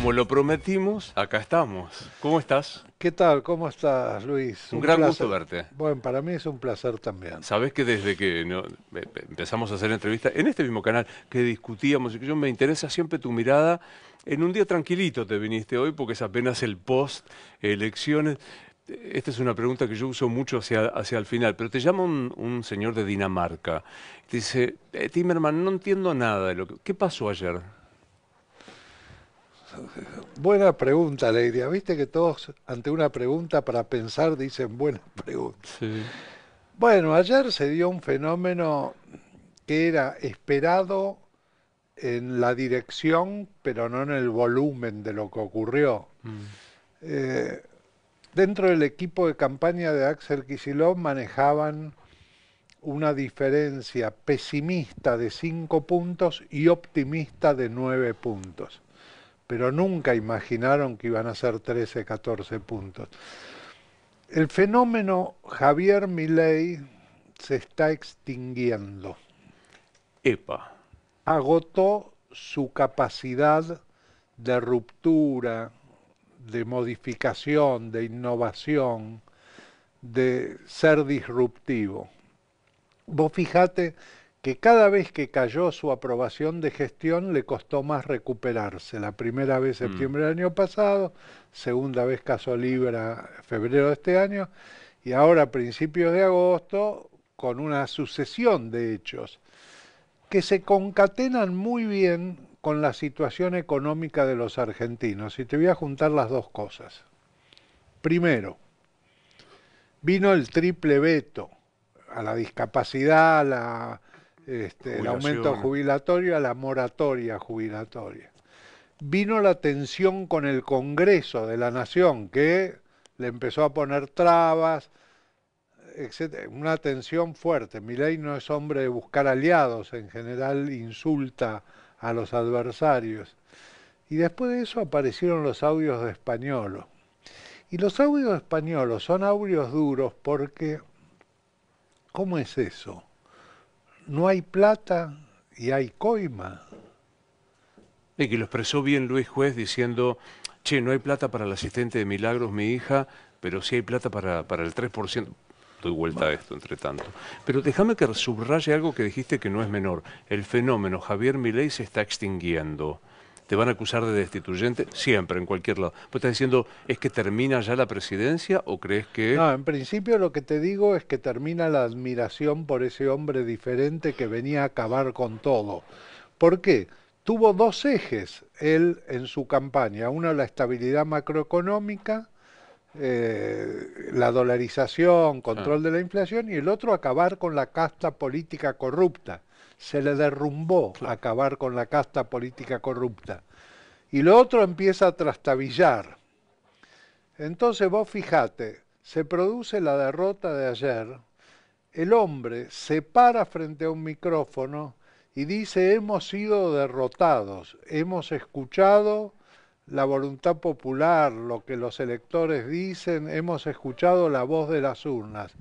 como lo prometimos, acá estamos. ¿Cómo estás? ¿Qué tal? ¿Cómo estás, Luis? Un Un gran gusto placer. verte. Bueno, para mí es un placer también. Sabés que desde que empezamos a hacer entrevistas en este mismo canal que discutíamos y que yo me interesa siempre tu mirada, en un día tranquilito te viniste hoy porque es apenas el post elecciones. Esta es una pregunta que yo uso mucho hacia el final, pero te llama un señor de Dinamarca. Te dice, Timerman, no entiendo nada de lo que... ¿Qué pasó ayer? Buena pregunta, Leiria. Viste que todos ante una pregunta para pensar dicen buena pregunta. Sí. Bueno, ayer se dio un fenómeno que era esperado en la dirección, pero no en el volumen de lo que ocurrió. Mm. Eh, Dentro del equipo de campaña de Axel Kicillof manejaban una diferencia pesimista de 5 puntos y optimista de 9 puntos. Pero nunca imaginaron que iban a ser 13, 14 puntos. El fenómeno Javier Milei se está extinguiendo. Epa. Agotó su capacidad de ruptura, de modificación, de innovación, de ser disruptivo. Vos fijate que cada vez que cayó su aprobación de gestión le costó más recuperarse. La primera vez Mm. septiembre del año pasado, segunda vez caso Libra febrero de este año y ahora a principios de agosto con una sucesión de hechos que se concatenan muy bien con la situación económica de los argentinos. Y te voy a juntar las dos cosas. Primero, vino el triple veto a la discapacidad, el aumento Jubilaciones. jubilatorio, a la moratoria jubilatoria. Vino la tensión con el Congreso de la Nación, que le empezó a poner trabas, etcétera. Una tensión fuerte. Milei no es hombre de buscar aliados, en general insulta a los adversarios. Y después de eso aparecieron los audios de Españolo. Y los audios de Españolo son audios duros porque, ¿cómo es eso? No hay plata y hay coima. Y que lo expresó bien Luis Juez diciendo, che, no hay plata para el asistente de Milagros, mi hija, pero sí hay plata para el 3%. Doy vuelta a esto, entre tanto. Pero déjame que subraye algo que dijiste que no es menor. El fenómeno Javier Milei se está extinguiendo. ¿Te van a acusar de destituyente? Siempre, en cualquier lado. ¿Vos estás diciendo, es que termina ya la presidencia o crees que... No, en principio lo que te digo es que termina la admiración por ese hombre diferente que venía a acabar con todo. ¿Por qué? Tuvo dos ejes él en su campaña. Uno, la estabilidad macroeconómica, la dolarización, Ah, control de la inflación, y el otro, acabar con la casta política corrupta. Se le derrumbó claro. acabar con la casta política corrupta. Y lo otro empieza a trastabillar. Entonces vos fijate, se produce la derrota de ayer, el hombre se para frente a un micrófono y dice: hemos sido derrotados, hemos escuchado la voluntad popular, lo que los electores dicen, hemos escuchado la voz de las urnas.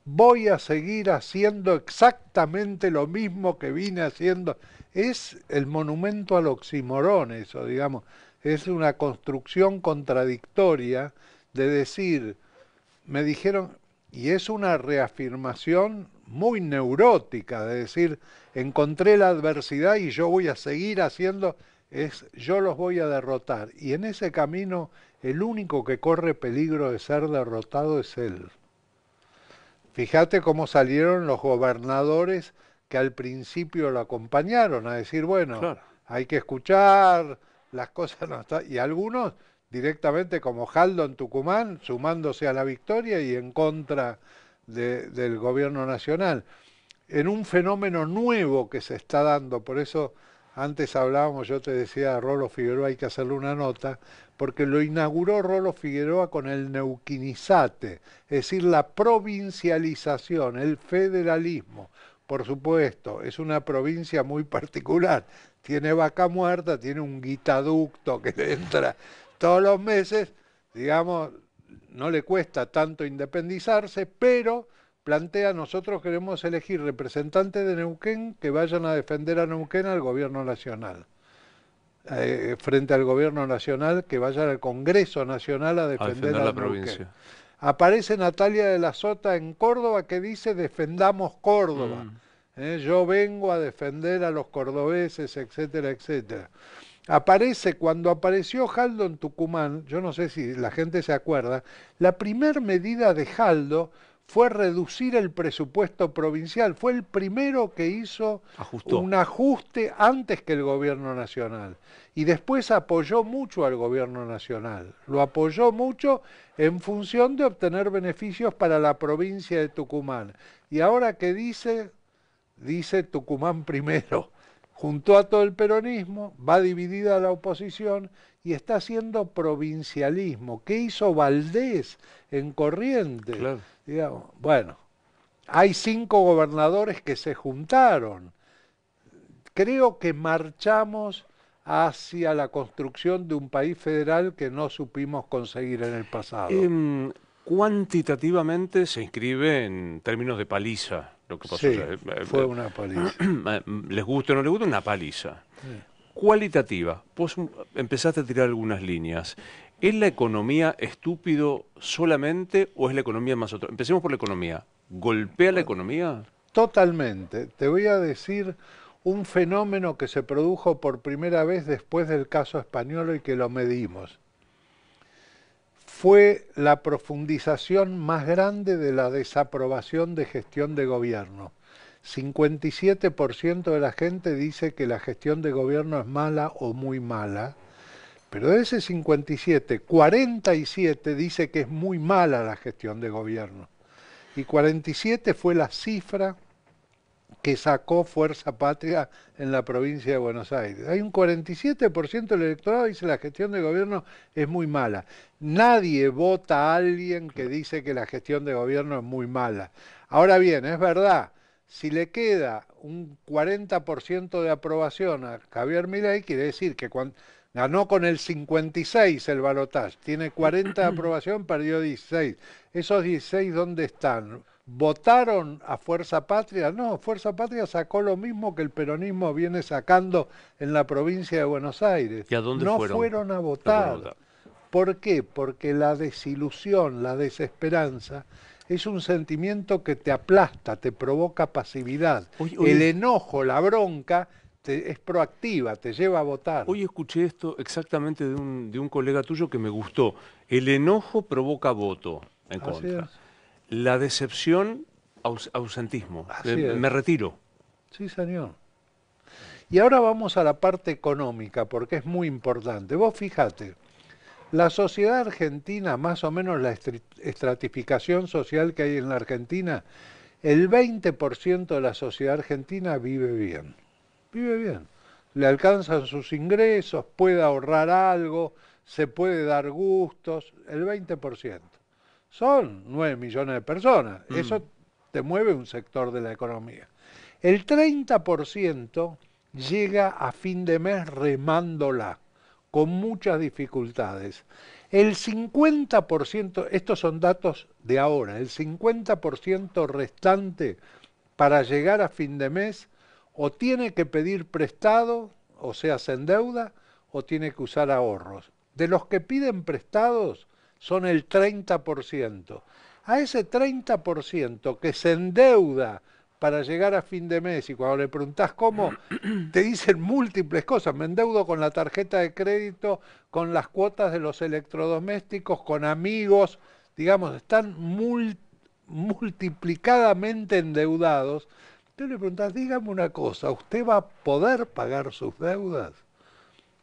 Voy a seguir haciendo exactamente lo mismo que vine haciendo. Es el monumento al oximorón eso, digamos. Es una construcción contradictoria de decir, me dijeron, y es una reafirmación muy neurótica, de decir, encontré la adversidad y yo voy a seguir haciendo, es yo los voy a derrotar. Y en ese camino el único que corre peligro de ser derrotado es él. Fíjate cómo salieron los gobernadores que al principio lo acompañaron a decir, bueno, Claro. hay que escuchar, las cosas no están... Y algunos directamente como Jaldo en Tucumán, sumándose a la victoria y en contra del gobierno nacional. En un fenómeno nuevo que se está dando, por eso antes hablábamos, yo te decía, a Rolo Figueroa hay que hacerle una nota, porque lo inauguró Rolo Figueroa con el neuquinizate, es decir, la provincialización, el federalismo. Por supuesto, es una provincia muy particular, tiene vaca muerta, tiene un guitaducto que le entra todos los meses, digamos, no le cuesta tanto independizarse, pero plantea: nosotros queremos elegir representantes de Neuquén que vayan a defender a Neuquén al gobierno nacional. frente al gobierno nacional, que vayan al Congreso Nacional a A defender defender a la Neuquén. provincia. Aparece Natalia de la Sota en Córdoba que dice defendamos Córdoba. Mm. Yo vengo a defender a los cordobeses, etcétera, etcétera. Aparece, cuando apareció Jaldo en Tucumán, yo no sé si la gente se acuerda, la primer medida de Jaldo fue reducir el presupuesto provincial. Fue el primero que hizo Ajustó. un ajuste antes que el gobierno nacional. Y después apoyó mucho al gobierno nacional. Lo apoyó mucho en función de obtener beneficios para la provincia de Tucumán. Y ahora que dice Tucumán primero. Juntó a todo el peronismo, va dividida la oposición y está haciendo provincialismo. ¿Qué hizo Valdés en Corrientes? Claro. Digamos, bueno, hay 5 gobernadores que se juntaron. Creo que marchamos hacia la construcción de un país federal que no supimos conseguir en el pasado. Cuantitativamente se inscribe en términos de paliza lo que pasó. Sí, O sea, fue una paliza. les guste o no les guste, una paliza. Sí. Cualitativa, vos empezaste a tirar algunas líneas. ¿Es la economía estúpido solamente o es la economía más otra? Empecemos por la economía. ¿Golpea la economía? Totalmente. Te voy a decir un fenómeno que se produjo por primera vez después del caso español y que lo medimos. Fue la profundización más grande de la desaprobación de gestión de gobierno. 57% de la gente dice que la gestión de gobierno es mala o muy mala, pero de ese 57, 47 dice que es muy mala la gestión de gobierno. Y 47 fue la cifra que sacó Fuerza Patria en la provincia de Buenos Aires. Hay un 47% del electorado que dice que la gestión de gobierno es muy mala. Nadie vota a alguien que dice que la gestión de gobierno es muy mala. Ahora bien, es verdad, si le queda un 40% de aprobación a Javier Milei, quiere decir que cuando ganó con el 56 el balotaje, tiene 40 de aprobación, perdió 16. ¿Esos 16 dónde están? ¿Votaron a Fuerza Patria? No, Fuerza Patria sacó lo mismo que el peronismo viene sacando en la provincia de Buenos Aires. ¿Y a dónde No fueron? fueron a No fueron a votar. votar. ¿Por qué? Porque la desilusión, la desesperanza, es un sentimiento que te aplasta, te provoca pasividad. El enojo, la bronca, es proactiva, te lleva a votar. Hoy escuché esto exactamente de un colega tuyo que me gustó. El enojo provoca voto en contra. La decepción, ausentismo. Me retiro. Sí, señor. Y ahora vamos a la parte económica, porque es muy importante. Vos fíjate, la sociedad argentina, más o menos la estratificación social que hay en la Argentina, el 20% de la sociedad argentina vive bien. Vive bien. Le alcanzan sus ingresos, puede ahorrar algo, se puede dar gustos, el 20%. Son 9 millones de personas. Eso te mueve un sector de la economía. El 30% llega a fin de mes remándola, con muchas dificultades. El 50%, estos son datos de ahora, el 50% restante para llegar a fin de mes o tiene que pedir prestado, o sea, se endeuda, o tiene que usar ahorros. De los que piden prestados, son el 30%. A ese 30% que se endeuda para llegar a fin de mes y cuando le preguntás cómo, te dicen múltiples cosas. Me endeudo con la tarjeta de crédito, con las cuotas de los electrodomésticos, con amigos, digamos, están multiplicadamente endeudados. Tú le preguntás, dígame una cosa, ¿usted va a poder pagar sus deudas?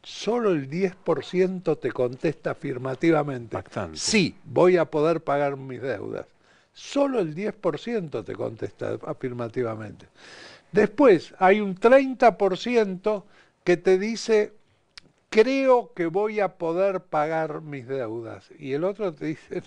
Solo el 10% te contesta afirmativamente. Bastante. Sí, voy a poder pagar mis deudas. Solo el 10% te contesta afirmativamente. Después hay un 30% que te dice, creo que voy a poder pagar mis deudas. Y el otro te dice,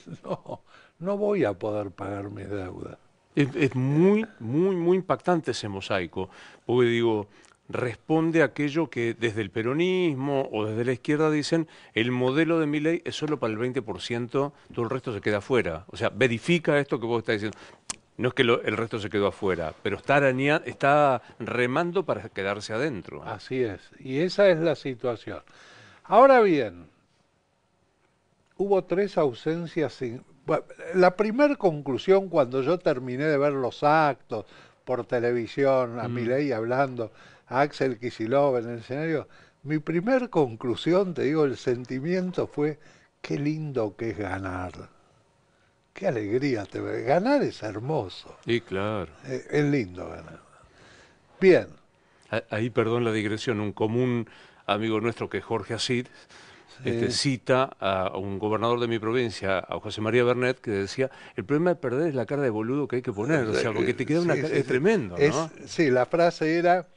no voy a poder pagar mis deudas. Es muy impactante ese mosaico, porque digo, responde a aquello que desde el peronismo o desde la izquierda dicen, el modelo de Milei es solo para el 20%, todo el resto se queda afuera. O sea, verifica esto que vos estás diciendo. No es que el resto se quedó afuera, pero está remando para quedarse adentro. Así es, y esa es la situación. Ahora bien, hubo tres ausencias. Bueno, la primera conclusión cuando yo terminé de ver los actos por televisión, a Mm. Milei hablando, a Axel Kicillof en el escenario, mi primer conclusión, te digo, el sentimiento fue, qué lindo que es ganar. Qué alegría te ve. Ganar es hermoso. Y claro. Es lindo ganar. Bien. Ahí, perdón la digresión, un común amigo nuestro que es Jorge Asís, Sí. cita a un gobernador de mi provincia, a José María Bernet, que decía, el problema de perder es la cara de boludo que hay que poner, o sea, porque te queda una Sí, cara, sí, es sí. tremendo, ¿no? Sí, la frase era,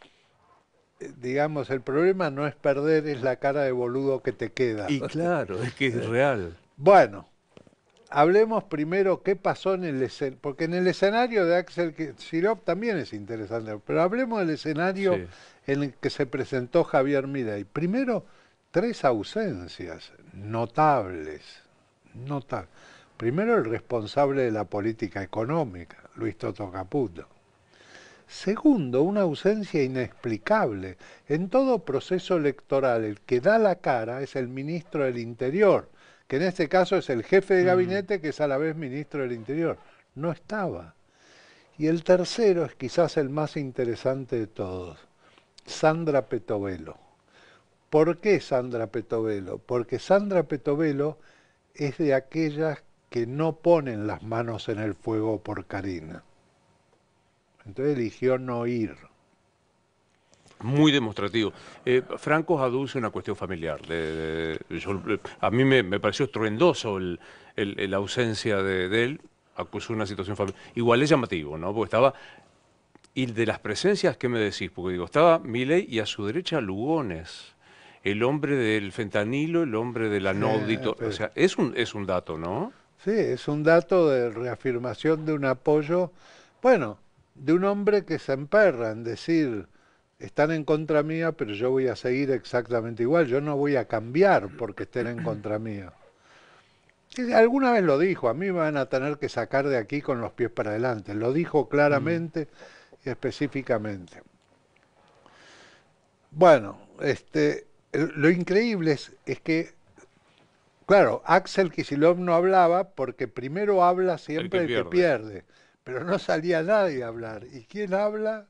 digamos, el problema no es perder, es la cara de boludo que te queda. Y claro, es que es real. Bueno, hablemos primero qué pasó en el escenario, porque en el escenario de Axel Kicillof también es interesante, pero hablemos del escenario Sí. en el que se presentó Javier Milei. Primero, tres ausencias notables, notables. Primero, el responsable de la política económica, Luis Toto Caputo. Segundo, una ausencia inexplicable. En todo proceso electoral, el que da la cara es el ministro del Interior, que en este caso es el jefe de Mm. gabinete, que es a la vez ministro del Interior. No estaba. Y el tercero es quizás el más interesante de todos, Sandra Petovelo. ¿Por qué Sandra Petovelo? Porque Sandra Petovelo es de aquellas que no ponen las manos en el fuego por Karina. Entonces eligió no ir. Muy demostrativo. Franco aduce una cuestión familiar. A mí me pareció estruendoso la ausencia de él. Acusó una situación familiar. Igual es llamativo, ¿no? Porque estaba. Y de las presencias, ¿qué me decís? Porque digo, estaba Milei y a su derecha Lugones. El hombre del fentanilo, el hombre de la no audito. O Pero, sea, es un dato, ¿no? sí, es un dato de reafirmación de un apoyo, bueno, de un hombre que se emperra en decir, están en contra mía, pero yo voy a seguir exactamente igual, yo no voy a cambiar porque estén en contra mía. Y alguna vez lo dijo, a mí me van a tener que sacar de aquí con los pies para adelante, lo dijo Mm. claramente y específicamente. Bueno, lo increíble es que, claro, Axel Kicillof no hablaba porque primero habla El que siempre el que pierde. pierde, pero no salía nadie a hablar. ¿Y quién habla?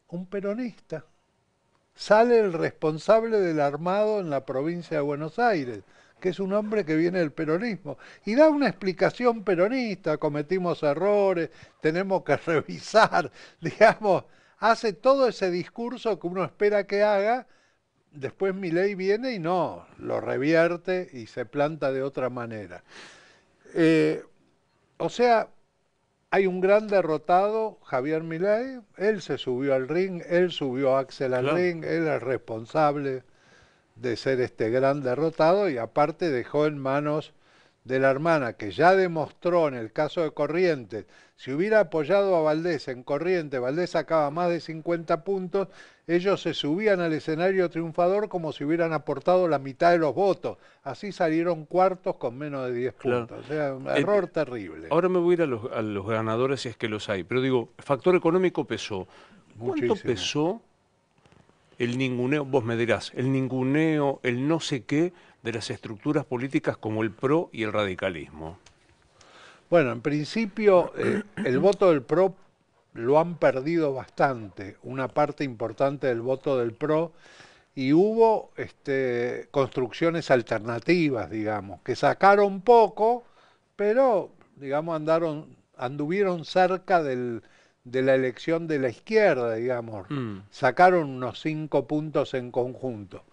Un peronista. Sale el responsable del armado en la provincia de Buenos Aires, que es un hombre que viene del peronismo, y da una explicación peronista, cometimos errores, tenemos que revisar, digamos, hace todo ese discurso que uno espera que haga. Después Milei viene y no, lo revierte y se planta de otra manera. Eh, o sea, hay un gran derrotado, Javier Milei, él se subió al ring, él subió a Axel al Claro. ring, él es responsable de ser este gran derrotado y aparte dejó en manos de la hermana, que ya demostró en el caso de Corrientes, si hubiera apoyado a Valdés en Corrientes, Valdés sacaba más de 50 puntos, ellos se subían al escenario triunfador como si hubieran aportado la mitad de los votos. Así salieron cuartos con menos de 10 Claro. puntos. O sea, un Eh, error terrible. Ahora me voy a ir a los ganadores si es que los hay. Pero digo, factor económico pesó. ¿Cuánto Muchísimo. pesó el ninguneo? Vos me dirás, el ninguneo, el no sé qué de las estructuras políticas como el PRO y el radicalismo. Bueno, en principio el voto del PRO lo han perdido bastante, una parte importante del voto del PRO, y hubo construcciones alternativas, digamos, que sacaron poco, pero, digamos, anduvieron cerca de la elección de la izquierda, digamos, Mm. sacaron unos 5 puntos en conjunto.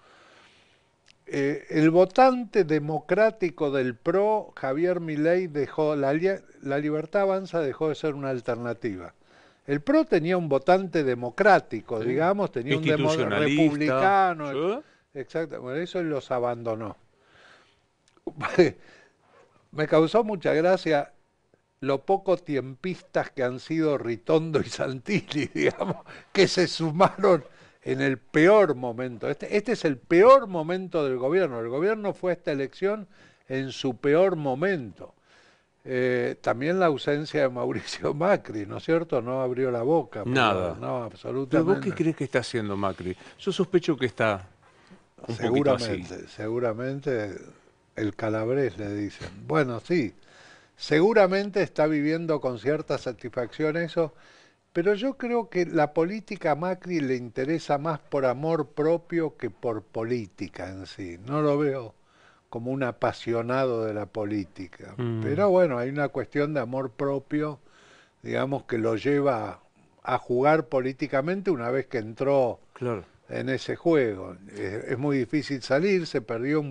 El votante democrático del PRO, Javier Milei, dejó la Libertad Avanza dejó de ser una alternativa. El PRO tenía un votante democrático, Sí. digamos, tenía un Institucionalista. republicano, ¿Sí? exacto, por eso él los abandonó. Me causó mucha gracia lo poco tiempistas que han sido Ritondo y Santilli, digamos, que se sumaron en el peor momento. Este es el peor momento del gobierno. El gobierno fue a esta elección en su peor momento. También la ausencia de Mauricio Macri, ¿no es cierto? No abrió la boca. Nada. No, ¿Pero vos qué absolutamente. crees que está haciendo Macri? Yo sospecho que está un poquito así. Seguramente, seguramente el Calabrés le dicen. Bueno, sí, seguramente está viviendo con cierta satisfacción eso, pero yo creo que la política a Macri le interesa más por amor propio que por política en sí. No lo veo como un apasionado de la política. Mm, Pero bueno, hay una cuestión de amor propio, digamos, que lo lleva a jugar políticamente una vez que entró claro. en ese juego. Es muy difícil salir, se perdió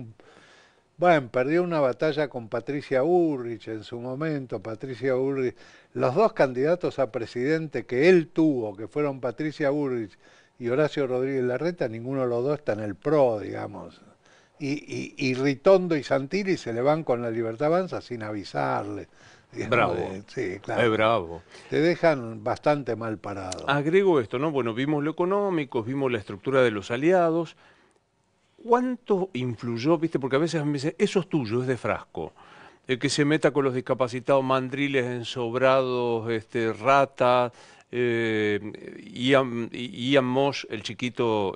bueno, perdió una batalla con Patricia Bullrich en su momento. Patricia Bullrich, los dos candidatos a presidente que él tuvo, que fueron Patricia Bullrich y Horacio Rodríguez Larreta, ninguno de los dos está en el PRO, digamos. Y Ritondo y Santilli se le van con la Libertad Avanza sin avisarle. Digamos, Bravo. sí, Es claro. bravo. Te dejan bastante mal parado. Agrego esto, ¿no? Bueno, vimos lo económico, vimos la estructura de los aliados. ¿Cuánto influyó, viste? Porque a veces me dicen, eso es tuyo, es de Frasco. El que se meta con los discapacitados, mandriles, ensobrados, rata, Ian Mosh, el chiquito,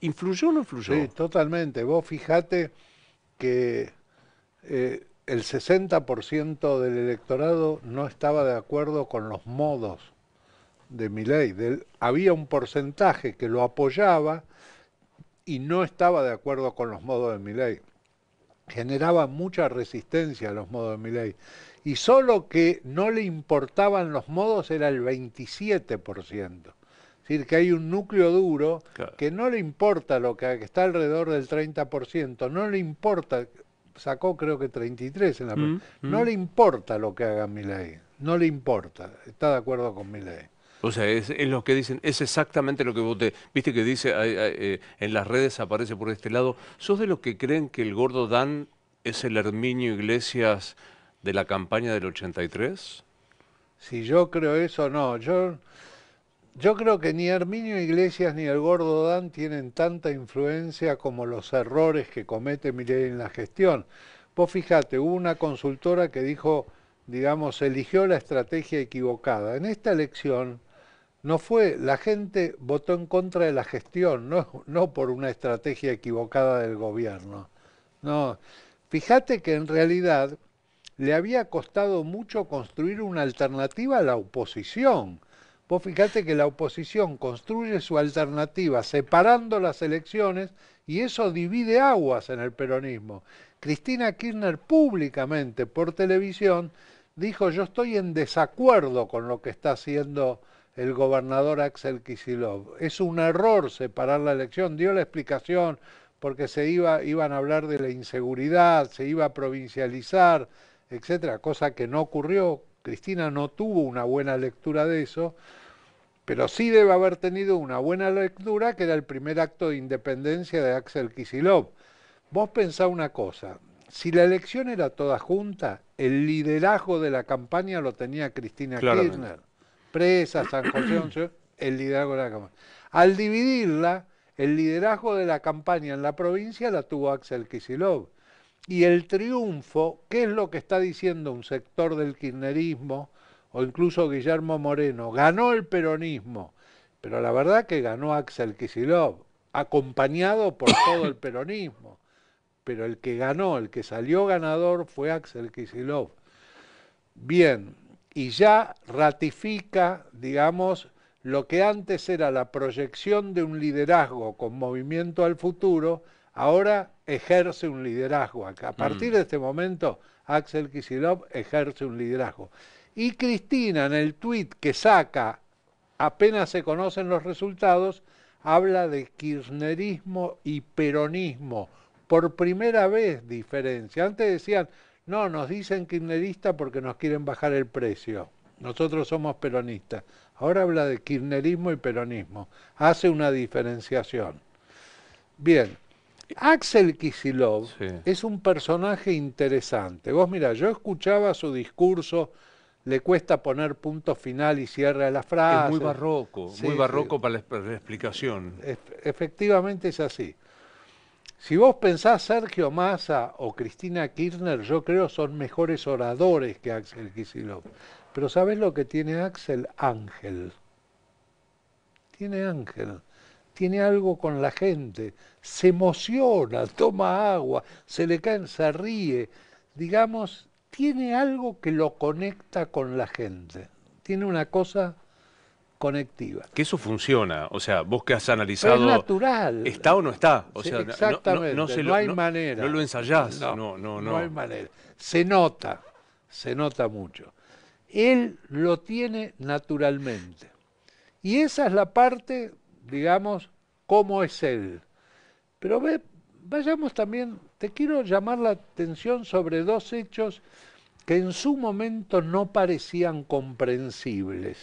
¿influyó o no Sí, influyó? totalmente. Vos fijate que el 60% del electorado no estaba de acuerdo con los modos de Milei. Había un porcentaje que lo apoyaba y no estaba de acuerdo con los modos de Milei. Generaba mucha resistencia a los modos de Milei. Y solo que no le importaban los modos era el 27%. Es decir, que hay un núcleo duro Claro. que no le importa lo que está alrededor del 30%, no le importa, sacó creo que 33 en la... Mm, No mm. le importa lo que haga Milei, no le importa, está de acuerdo con Milei. O sea, es lo que dicen, es exactamente lo que vos te... Viste que dice, en las redes aparece por este lado, ¿sos de los que creen que el gordo Dan es el Herminio Iglesias de la campaña del 83? Si yo creo eso, no, yo creo que ni Herminio Iglesias ni el Gordo Dan tienen tanta influencia como los errores que comete Milei en la gestión. Vos fijate, hubo una consultora que dijo, digamos, eligió la estrategia equivocada. En esta elección no fue, la gente votó en contra de la gestión, no por una estrategia equivocada del gobierno. No, fíjate que en realidad le había costado mucho construir una alternativa a la oposición. Vos fíjate que la oposición construye su alternativa separando las elecciones y eso divide aguas en el peronismo. Cristina Kirchner públicamente por televisión dijo yo estoy en desacuerdo con lo que está haciendo el gobernador Axel Kicillof. Es un error separar la elección, dio la explicación porque iban a hablar de la inseguridad, se iba a provincializar, etcétera, cosa que no ocurrió. Cristina no tuvo una buena lectura de eso, pero sí debe haber tenido una buena lectura que era el primer acto de independencia de Axel Kicillof. Vos pensá una cosa, si la elección era toda junta, el liderazgo de la campaña lo tenía Cristina Claramente. Kirchner. Presa, San José, el liderazgo de la campaña. Al dividirla, el liderazgo de la campaña en la provincia la tuvo Axel Kicillof. Y el triunfo, ¿qué es lo que está diciendo un sector del kirchnerismo o incluso Guillermo Moreno? Ganó el peronismo, pero la verdad que ganó Axel Kicillof, acompañado por todo el peronismo. Pero el que ganó, el que salió ganador fue Axel Kicillof. Bien, y ya ratifica, digamos, lo que antes era la proyección de un liderazgo con movimiento al futuro, ahora ejerce un liderazgo. A partir Mm. de este momento, Axel Kicillof ejerce un liderazgo. Y Cristina, en el tuit que saca, apenas se conocen los resultados, habla de kirchnerismo y peronismo. Por primera vez diferencia. Antes decían, no, nos dicen kirchnerista porque nos quieren bajar el precio. Nosotros somos peronistas. Ahora habla de kirchnerismo y peronismo. Hace una diferenciación. Bien, Axel Kicillof Sí. es un personaje interesante. Vos mirá, yo escuchaba su discurso, le cuesta poner punto final y cierre a las Es frases. muy Sí, sí, barroco para la explicación. efectivamente es así. Si vos pensás Sergio Massa o Cristina Kirchner, yo creo son mejores oradores que Axel Kicillof. Pero ¿sabés lo que tiene Axel? Ángel. Tiene ángel. Tiene algo con la gente. Se emociona, toma agua, se le caen, se ríe. Digamos, tiene algo que lo conecta con la gente. Tiene una cosa conectiva. Que eso funciona, o sea, vos que has Pero es analizado, natural. ¿está o no está? O Sí, sea, exactamente, no hay no manera. lo ensayás, No, no, no, no hay no. manera. Se nota mucho. Él lo tiene naturalmente. Y esa es la parte, digamos, cómo es él. Pero vayamos también, te quiero llamar la atención sobre dos hechos que en su momento no parecían comprensibles.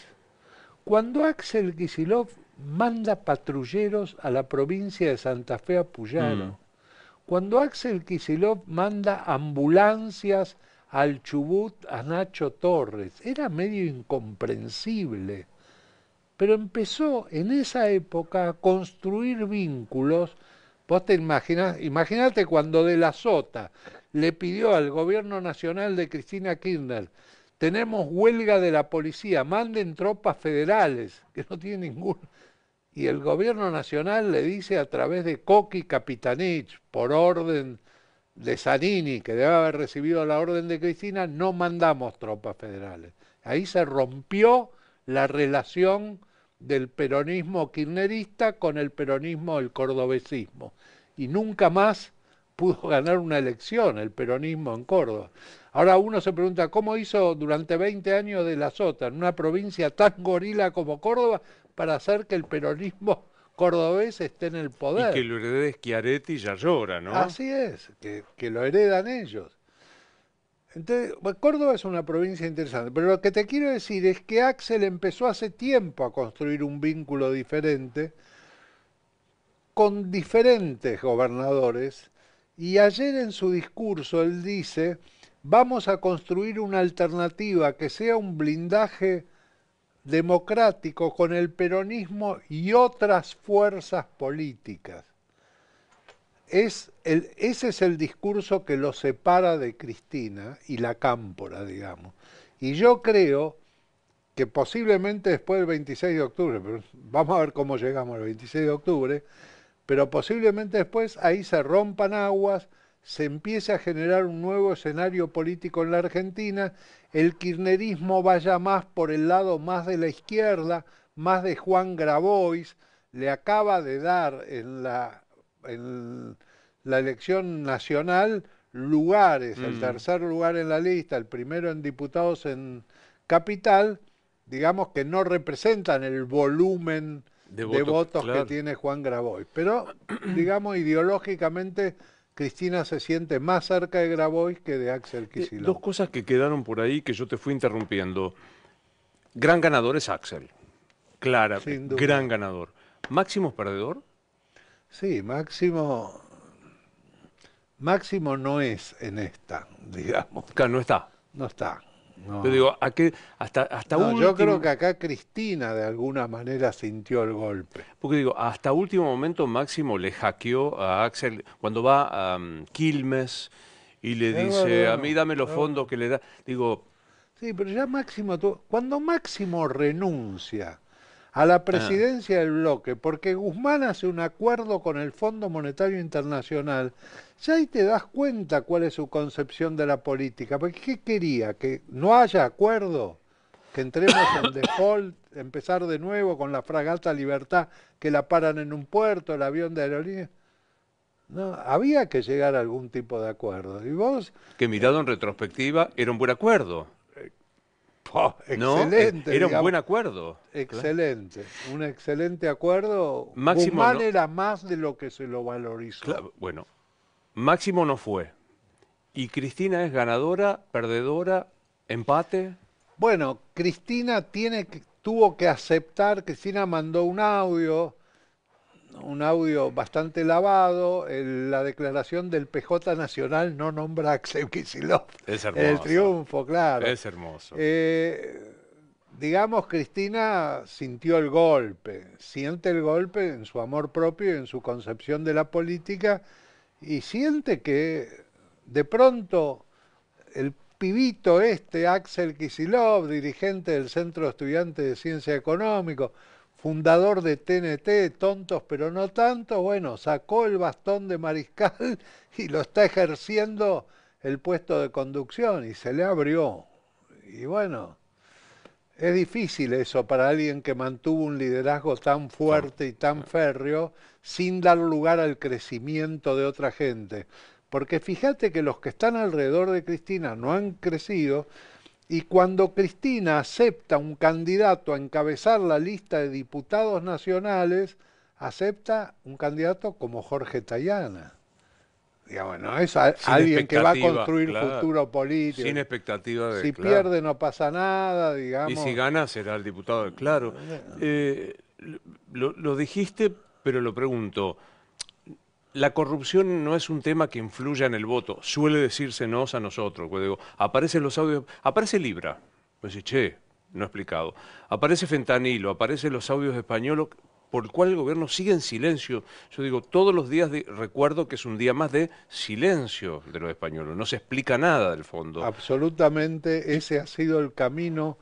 Cuando Axel Kicillof manda patrulleros a la provincia de Santa Fe a Mm. Puyaro, cuando Axel Kicillof manda ambulancias al Chubut a Nacho Torres, era medio incomprensible, pero empezó en esa época a construir vínculos. Vos te imaginás, imagínate cuando De la Sota le pidió al gobierno nacional de Cristina Kirchner: tenemos huelga de la policía, manden tropas federales, que no tiene ningún. Y el gobierno nacional le dice a través de Coqui Capitanich, por orden de Zanini, que debe haber recibido la orden de Cristina, no mandamos tropas federales. Ahí se rompió la relación del peronismo kirchnerista con el peronismo del cordobesismo. Y nunca más pudo ganar una elección el peronismo en Córdoba. Ahora uno se pregunta cómo hizo durante 20 años De la Sota en una provincia tan gorila como Córdoba para hacer que el peronismo cordobés esté en el Y que poder. lo heredé Schiaretti ya llora, ¿no? Así es, que lo heredan ellos. Entonces, bueno, Córdoba es una provincia interesante, pero lo que te quiero decir es que Axel empezó hace tiempo a construir un vínculo diferente con diferentes gobernadores, y ayer en su discurso él dice: vamos a construir una alternativa que sea un blindaje democrático con el peronismo y otras fuerzas políticas. Ese es el discurso que lo separa de Cristina y la Cámpora, digamos. Y yo creo que posiblemente después del 26 de octubre, pero vamos a ver cómo llegamos al 26 de octubre, pero posiblemente después ahí se rompan aguas, se empiece a generar un nuevo escenario político en la Argentina, el kirchnerismo vaya más por el lado más de la izquierda, más de Juan Grabois, le acaba de dar en la elección nacional lugares, el Mm. tercer lugar en la lista, el primero en diputados en Capital, digamos que no representan el volumen De de voto, votos que claro. tiene Juan Grabois. Pero, digamos, ideológicamente, Cristina se siente más cerca de Grabois que de Axel Dos Kicillof. cosas que quedaron por ahí que yo te fui interrumpiendo. Gran ganador es Axel. Clara, Sin gran duda. ganador. Máximo perdedor. Sí, Máximo no es en esta, digamos. Claro, no está. No está. Yo No. digo, hasta No, yo creo último, que acá Cristina de alguna manera sintió el golpe. porque digo, hasta último momento Máximo le hackeó a Axel cuando va a Quilmes y le Es dice, a verdad. mí dame los Es verdad. fondos que le da. Digo, Sí, pero ya Máximo, cuando Máximo renuncia a la ah, presidencia del bloque, porque Guzmán hace un acuerdo con el Fondo Monetario Internacional, ya ahí te das cuenta cuál es su concepción de la política. Porque ¿qué quería? ¿Que no haya acuerdo? ¿Que entremos en default, empezar de nuevo con la fragata Libertad, que la paran en un puerto, el avión de aerolínea? No, había que llegar a algún tipo de acuerdo. Y vos, que eh, mirado en retrospectiva era un buen acuerdo, ¿no? excelente, Era un digamos. buen acuerdo. Claro. Excelente, un excelente acuerdo. Máximo Guzmán no, era más de lo que se lo valorizó. claro, bueno, Máximo no fue. Y Cristina es ganadora, perdedora, empate. Bueno, tuvo que aceptar. Cristina mandó un audio bastante lavado. La declaración del PJ Nacional no nombra a Axel Kicillof Es en el hermoso, triunfo, claro. es hermoso. Eh, digamos, Cristina sintió el golpe, siente el golpe en su amor propio y en su concepción de la política, y siente que de pronto el pibito Axel Kicillof, dirigente del Centro de Estudiantes de Ciencia Económica, fundador de TNT, tontos pero no tanto, bueno, sacó el bastón de mariscal y lo está ejerciendo el puesto de conducción y se le abrió. Y bueno, es difícil eso para alguien que mantuvo un liderazgo tan fuerte y tan férreo sin dar lugar al crecimiento de otra gente. Porque fíjate que los que están alrededor de Cristina no han crecido y cuando Cristina acepta un candidato a encabezar la lista de diputados nacionales, acepta un candidato como Jorge Tayana. Digamos, no es Sin alguien que va a expectativa, construir claro. futuro político. Sin expectativa de, Si claro. pierde no pasa nada, Y si digamos. gana será el diputado, claro. Lo dijiste, pero lo pregunto. La corrupción no es un tema que influya en el voto. Suele decírsenos a nosotros. Pues digo, aparecen los audios, aparece Libra. Pues sí, che, no he explicado. Aparece fentanilo, aparecen los audios españoles, por el cual el gobierno sigue en silencio. Yo digo, todos los días recuerdo que es un día más de silencio de los españoles. No se explica nada del fondo. Absolutamente ese ha sido el camino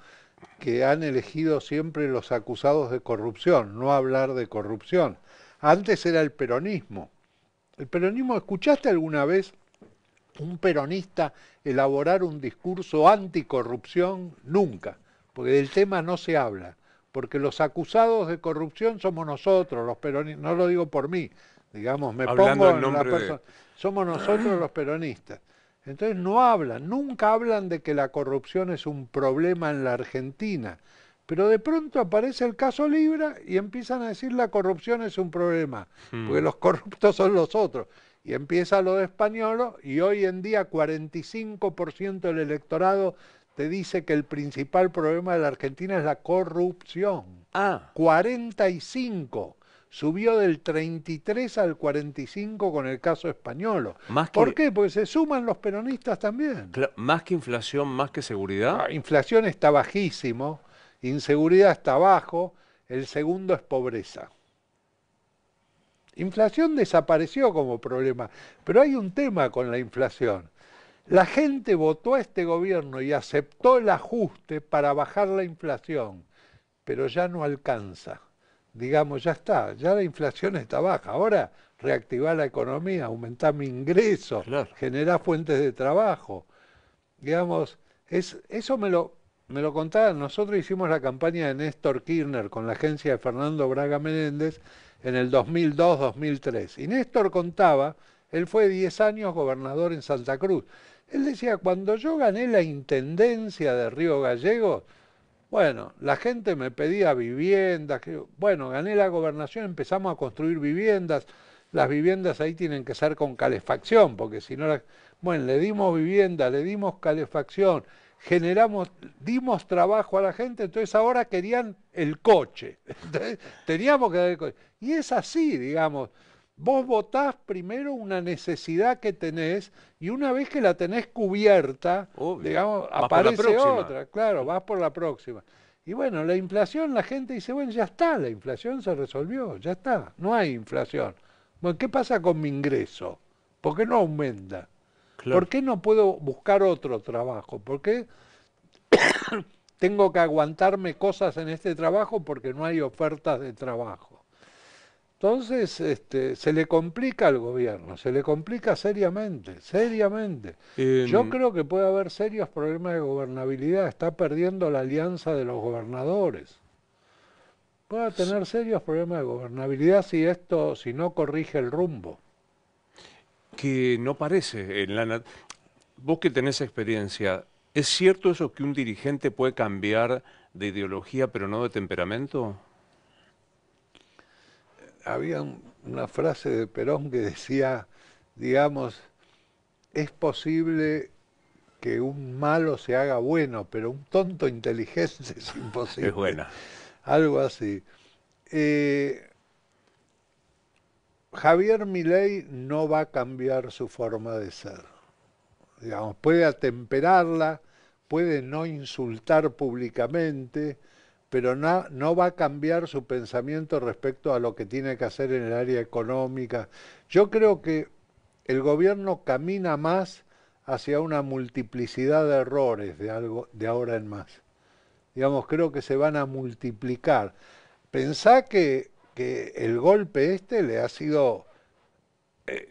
que han elegido siempre los acusados de corrupción, no hablar de corrupción. Antes era el peronismo. El peronismo, ¿escuchaste alguna vez un peronista elaborar un discurso anticorrupción? Nunca, porque del tema no se habla, porque los acusados de corrupción somos nosotros, los peronistas, no lo digo por mí, digamos, me Hablando pongo en en la nombre de... persona, somos nosotros los peronistas. Entonces no hablan, nunca hablan de que la corrupción es un problema en la Argentina, pero de pronto aparece el caso Libra y empiezan a decir la corrupción es un problema, porque los corruptos son los otros. Y empieza lo de Españolo y hoy en día 45% del electorado te dice que el principal problema de la Argentina es la corrupción. Ah, 45. Subió del 33 al 45 con el caso Españolo. más ¿Por que, qué? Porque se suman los peronistas también. más que inflación, más que seguridad. La inflación está bajísimo, inseguridad está bajo, el segundo es pobreza. Inflación desapareció como problema, pero hay un tema con la inflación. La gente votó a este gobierno y aceptó el ajuste para bajar la inflación, pero ya no alcanza. Digamos, ya está, ya la inflación está baja. Ahora reactivar la economía, aumentar mi ingreso, Claro. generar fuentes de trabajo. Digamos, eso me lo contaban. Nosotros hicimos la campaña de Néstor Kirchner con la agencia de Fernando Braga Menéndez en el 2002-2003. Y Néstor contaba, él fue 10 años gobernador en Santa Cruz. Él decía, cuando yo gané la intendencia de Río Gallegos, bueno, la gente me pedía viviendas, bueno, gané la gobernación, empezamos a construir viviendas, las viviendas ahí tienen que ser con calefacción, porque si no, bueno, le dimos vivienda, le dimos calefacción, generamos, dimos trabajo a la gente, entonces ahora querían el coche, entonces, teníamos que dar el coche. Y es así, digamos, vos votás primero una necesidad que tenés y una vez que la tenés cubierta, Obvio. digamos, Vas por la aparece próxima. otra, claro, vas por la próxima. Y bueno, la inflación, la gente dice, bueno, ya está, la inflación se resolvió, ya está, no hay inflación. Bueno, ¿qué pasa con mi ingreso? ¿Por qué no aumenta? Claro. ¿Por qué no puedo buscar otro trabajo? ¿Por qué tengo que aguantarme cosas en este trabajo porque no hay ofertas de trabajo? Entonces, se le complica al gobierno, se le complica seriamente, seriamente. Yo En- creo que puede haber serios problemas de gobernabilidad, está perdiendo la alianza de los gobernadores. Puede tener serios problemas de gobernabilidad si no corrige el rumbo. que no parece. Vos que tenés experiencia, ¿es cierto eso que un dirigente puede cambiar de ideología pero no de temperamento? Había una frase de Perón que decía, digamos, es posible que un malo se haga bueno, pero un tonto inteligente es imposible. Es buena. Algo así. Javier Milei no va a cambiar su forma de ser. Digamos, puede atemperarla, puede no insultar públicamente, pero no va a cambiar su pensamiento respecto a lo que tiene que hacer en el área económica. Yo creo que el gobierno camina más hacia una multiplicidad de errores de ahora en más. Digamos, creo que se van a multiplicar. Pensá que el golpe este le ha sido,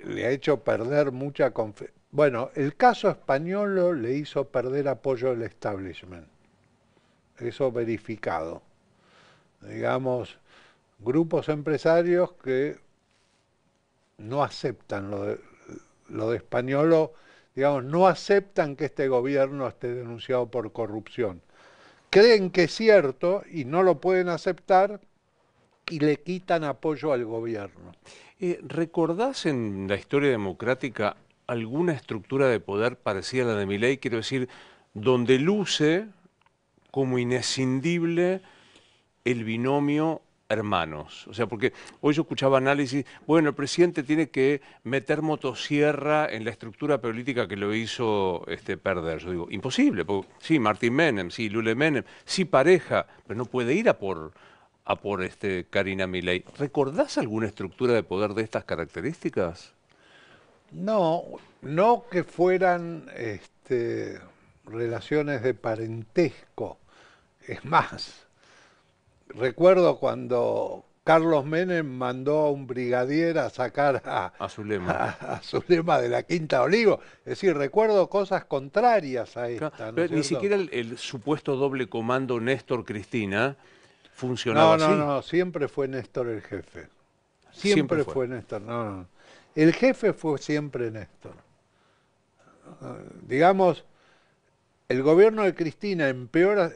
le ha hecho perder mucha confianza. Bueno, el caso español le hizo perder apoyo del establishment. Eso verificado. Digamos, grupos empresarios que no aceptan lo de Españolo, digamos, no aceptan que este gobierno esté denunciado por corrupción. Creen que es cierto y no lo pueden aceptar y le quitan apoyo al gobierno. ¿Recordás en la historia democrática alguna estructura de poder parecida a la de Milei? Quiero decir, donde luce como inescindible el binomio hermanos. O sea, porque hoy yo escuchaba análisis, bueno, el presidente tiene que meter motosierra en la estructura política que lo hizo perder. Yo digo, imposible, porque sí, Martín Menem, sí, Lule Menem, sí, Pareja, pero no puede ir a por Karina Milei. ¿Recordás alguna estructura de poder de estas características? No, no que fueran relaciones de parentesco. Es más, recuerdo cuando Carlos Menem mandó a un brigadier a sacar A Zulema. a Zulema de la Quinta Olivo. Es decir, recuerdo cosas contrarias a Claro, esta, ¿no es pero ni cierto? siquiera el supuesto doble comando Néstor-Cristina funcionaba No, no, así. no, siempre fue Néstor el jefe. Siempre Siempre fue. fue Néstor, no, no. El jefe fue siempre Néstor. Digamos, el gobierno de Cristina empeora,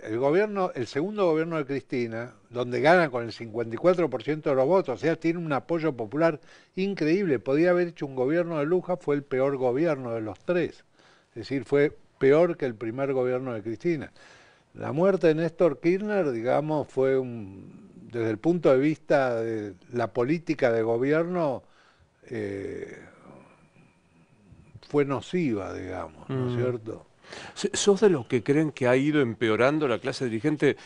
el segundo gobierno de Cristina, donde gana con el 54% de los votos, o sea, tiene un apoyo popular increíble. Podía haber hecho un gobierno de Luja, fue el peor gobierno de los tres. Es decir, fue peor que el primer gobierno de Cristina. La muerte de Néstor Kirchner, digamos, fue desde el punto de vista de la política de gobierno, eh, fue nociva, digamos, ¿no es Mm. cierto? ¿Sos de los que creen que ha ido empeorando la clase dirigente?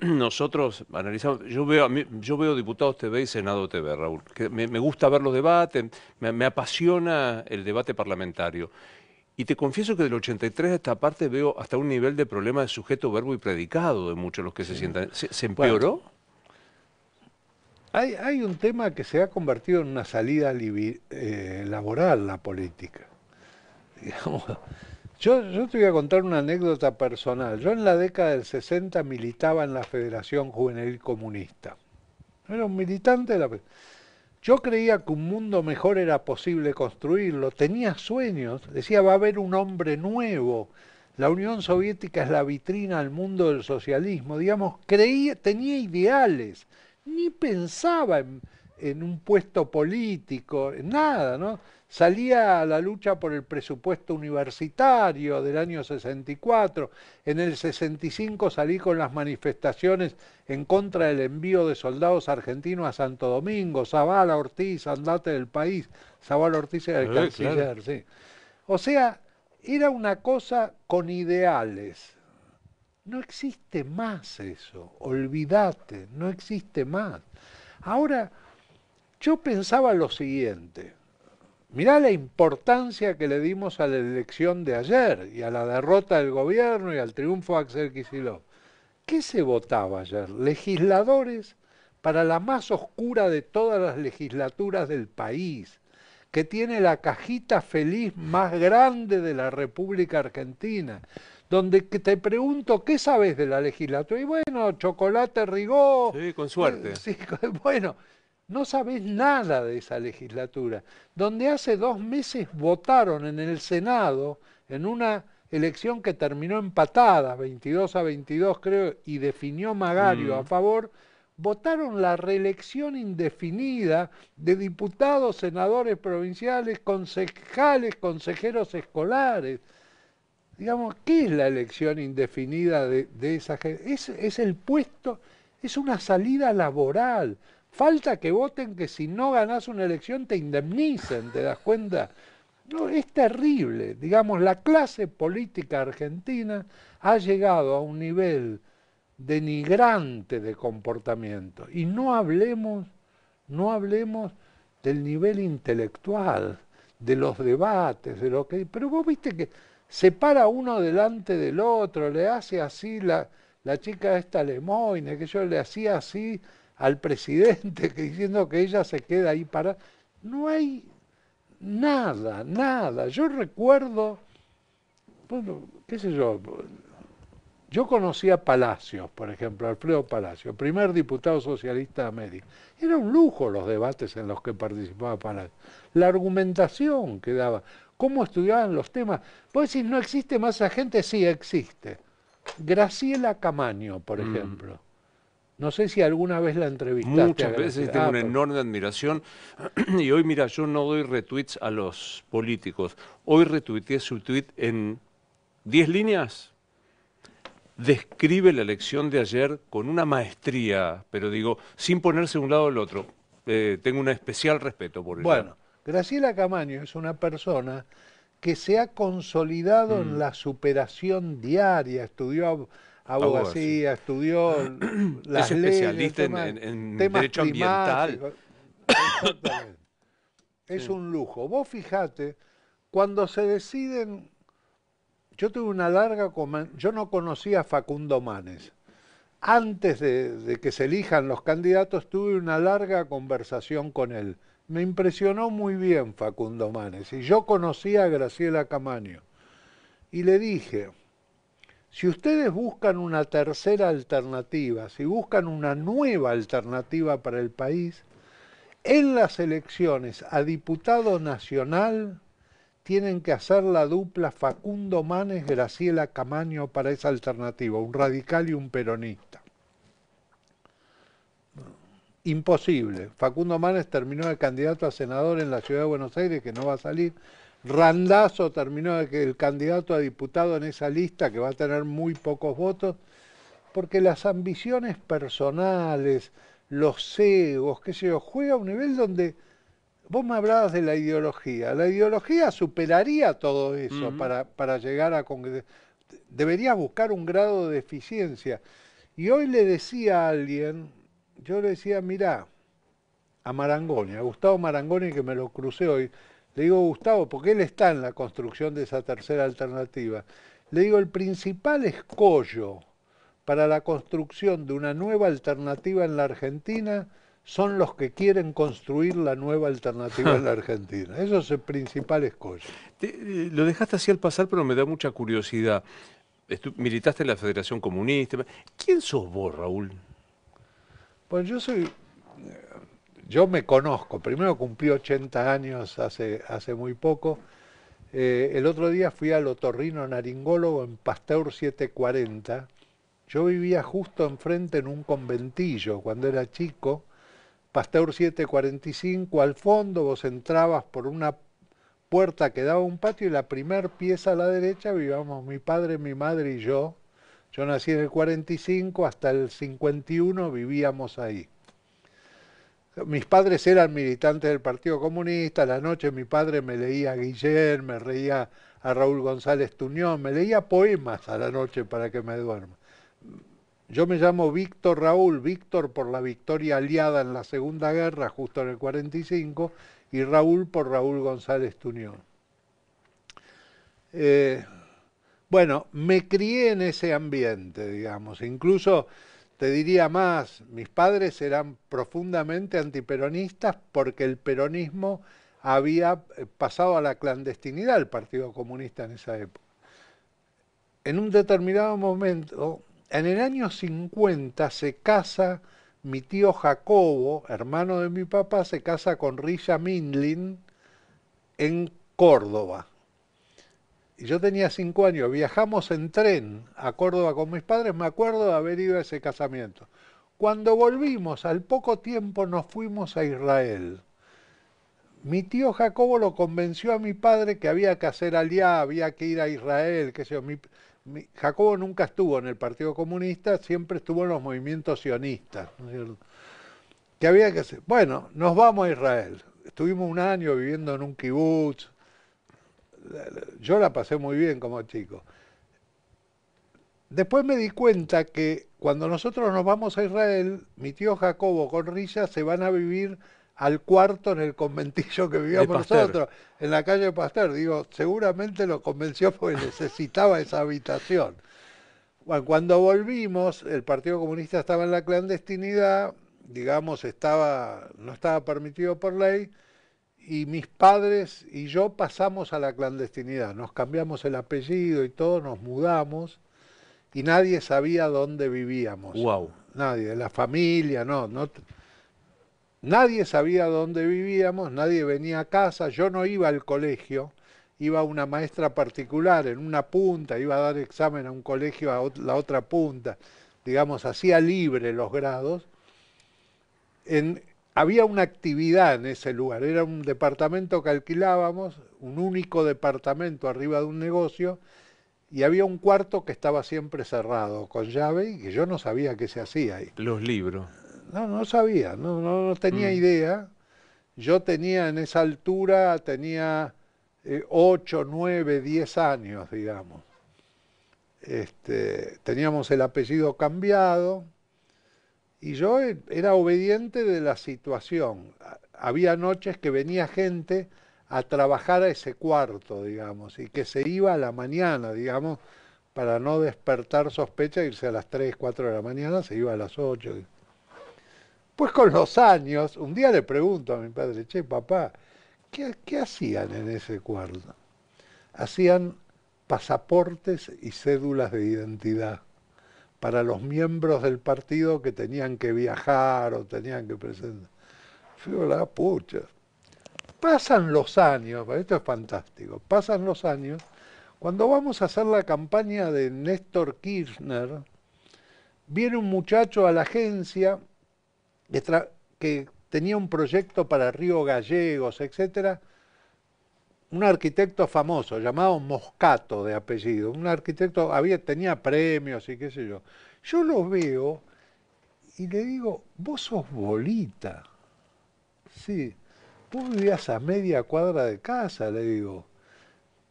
Nosotros analizamos, yo veo Diputados TV y Senado TV, Raúl, que me gusta ver los debates, me apasiona el debate parlamentario. Y te confieso que del 83 a esta parte veo hasta un nivel de problema de sujeto, verbo y predicado de muchos de los que se Sí. sientan. ¿Se Bueno, empeoró? hay un tema que se ha convertido en una salida laboral, la política. Digamos, yo te voy a contar una anécdota personal. Yo en la década del 60 militaba en la Federación Juvenil Comunista. Era un militante de la... Yo creía que un mundo mejor era posible construirlo, tenía sueños, decía va a haber un hombre nuevo, la Unión Soviética es la vitrina al mundo del socialismo, digamos, creía, tenía ideales, ni pensaba en un puesto político, en nada, ¿no? Salía a la lucha por el presupuesto universitario del año 64, en el 65 salí con las manifestaciones en contra del envío de soldados argentinos a Santo Domingo, Zavala Ortiz, andate del país, Zavala Ortiz era el Claro. canciller, sí. O sea, era una cosa con ideales. No existe más eso, olvídate, no existe más. Ahora, yo pensaba lo siguiente, mirá la importancia que le dimos a la elección de ayer y a la derrota del gobierno y al triunfo de Axel Kicillof. ¿Qué se votaba ayer? Legisladores para la más oscura de todas las legislaturas del país, que tiene la cajita feliz más grande de la República Argentina, donde te pregunto, ¿qué sabes de la legislatura? Y bueno, Chocolate Rigó, Sí, con suerte. sí, bueno, no sabés nada de esa legislatura, donde hace 2 meses votaron en el Senado, en una elección que terminó empatada, 22-22 creo, y definió Magario a Mm. favor, votaron la reelección indefinida de diputados, senadores provinciales, concejales, consejeros escolares. Digamos, ¿qué es la elección indefinida de esa gente? Es el puesto, es una salida laboral. Falta que voten que si no ganás una elección te indemnicen, ¿te das cuenta? No, es terrible. Digamos, la clase política argentina ha llegado a un nivel denigrante de comportamiento. Y no hablemos del nivel intelectual, de los debates, de lo que... Pero vos viste que se para uno delante del otro, le hace así la chica esta Lemoyne, que yo le hacía así al presidente, que diciendo que ella se queda ahí para... No hay nada, nada. Yo recuerdo, bueno, qué sé yo conocí a Palacios, por ejemplo, Alfredo Palacios, primer diputado socialista de América. Era un lujo los debates en los que participaba Palacios. La argumentación que daba, cómo estudiaban los temas. Vos decís, ¿no existe más esa gente? Sí, existe. Graciela Camaño, por ejemplo. No sé si alguna vez la entrevistaste. Muchas veces tengo una enorme admiración. Y hoy, mira, yo no doy retweets a los políticos. Hoy retuiteé su tweet en 10 líneas. Describe la elección de ayer con una maestría, pero digo, sin ponerse de un lado o del otro. Tengo un especial respeto por ella. Bueno, Graciela Camaño es una persona que se ha consolidado en la superación diaria, estudió abogacía, estudió las es leyes, especialista en derecho ambiental. Exactamente. Es un lujo. Vos fijate, cuando se deciden... Yo tuve una larga... Yo no conocía a Facundo Manes. Antes de que se elijan los candidatos, tuve una larga conversación con él. Me impresionó muy bien Facundo Manes. Y yo conocía a Graciela Camaño. Y le dije, si ustedes buscan una tercera alternativa, si buscan una nueva alternativa para el país, en las elecciones a diputado nacional tienen que hacer la dupla Facundo Manes, Graciela Camaño para esa alternativa, un radical y un peronista. Imposible. Facundo Manes terminó de candidato a senador en la ciudad de Buenos Aires, que no va a salir. Randazzo terminó de que el candidato a diputado en esa lista, que va a tener muy pocos votos, porque las ambiciones personales, los egos, qué sé yo, juega a un nivel donde... Vos me hablabas de la ideología superaría todo eso para llegar a... Deberías buscar un grado de eficiencia. Y hoy le decía a alguien, yo le decía, mirá, a Marangoni, a Gustavo Marangoni, que me lo crucé hoy, le digo, Gustavo, porque él está en la construcción de esa tercera alternativa, le digo, el principal escollo para la construcción de una nueva alternativa en la Argentina son los que quieren construir la nueva alternativa en la Argentina. Eso es el principal escollo. Lo dejaste así al pasar, pero me da mucha curiosidad. Militaste en la Federación Comunista. ¿Quién sos vos, Raúl? Pues yo me conozco. Primero cumplí 80 años hace muy poco. El otro día fui al otorrino-naringólogo en Pasteur 740. Yo vivía justo enfrente en un conventillo cuando era chico. Pasteur 745, al fondo vos entrabas por una puerta que daba a un patio y la primer pieza a la derecha vivíamos mi padre, mi madre y yo. Yo nací en el 45, hasta el 51 vivíamos ahí. Mis padres eran militantes del Partido Comunista, a la noche mi padre me leía a Guillén, me leía a Raúl González Tuñón, me leía poemas a la noche para que me duerma. Yo me llamo Víctor Raúl, Víctor por la victoria aliada en la Segunda Guerra, justo en el 45, y Raúl por Raúl González Tuñón. Bueno, me crié en ese ambiente, digamos. Incluso, te diría más, mis padres eran profundamente antiperonistas porque el peronismo había pasado a la clandestinidad, el Partido Comunista en esa época. En un determinado momento... En el año 50 se casa mi tío Jacobo, hermano de mi papá, se casa con Rilla Mindlin en Córdoba. Y yo tenía 5 años, viajamos en tren a Córdoba con mis padres, me acuerdo de haber ido a ese casamiento. Cuando volvimos, al poco tiempo nos fuimos a Israel. Mi tío Jacobo lo convenció a mi padre que había que hacer aliá, había que ir a Israel, qué sé yo. Jacobo nunca estuvo en el Partido Comunista, siempre estuvo en los movimientos sionistas, ¿no es cierto? Que había que hacer. Bueno, nos vamos a Israel. Estuvimos un año viviendo en un kibutz. Yo la pasé muy bien como chico. Después me di cuenta que cuando nosotros nos vamos a Israel, mi tío Jacobo con Rilla se van a vivir al cuarto en el conventillo que vivíamos nosotros, en la calle Pasteur. Digo, seguramente lo convenció porque necesitaba esa habitación. Bueno, cuando volvimos, el Partido Comunista estaba en la clandestinidad, digamos, no estaba permitido por ley, y mis padres y yo pasamos a la clandestinidad. Nos cambiamos el apellido y todo, nos mudamos, y nadie sabía dónde vivíamos. Wow. Nadie, la familia, nadie sabía dónde vivíamos, nadie venía a casa, yo no iba al colegio, iba una maestra particular en una punta, iba a dar examen a un colegio a la otra punta, digamos, hacía libre los grados. Había una actividad en ese lugar, era un departamento que alquilábamos, un único departamento arriba de un negocio, y había un cuarto que estaba siempre cerrado, con llave, y que yo no sabía qué se hacía ahí. Los libros. No sabía, no tenía idea. Yo tenía en esa altura, tenía 8, 9, 10 años, digamos. Teníamos el apellido cambiado y yo era obediente de la situación. Había noches que venía gente a trabajar a ese cuarto, digamos, y que se iba a la mañana, digamos, para no despertar sospecha, irse a las 3, 4 de la mañana, se iba a las 8. Pues con los años, un día le pregunto a mi padre, che, papá, ¿qué hacían en ese cuarto? Hacían pasaportes y cédulas de identidad para los miembros del partido que tenían que viajar o tenían que presentar. Yo la pucha. Pasan los años, esto es fantástico, pasan los años, cuando vamos a hacer la campaña de Néstor Kirchner, viene un muchacho a la agencia que tenía un proyecto para Río Gallegos, etcétera, un arquitecto famoso llamado Moscato de apellido, un arquitecto, tenía premios y qué sé yo. Yo lo veo y le digo, vos sos Bolita. Sí, vos vivías a media cuadra de casa, le digo.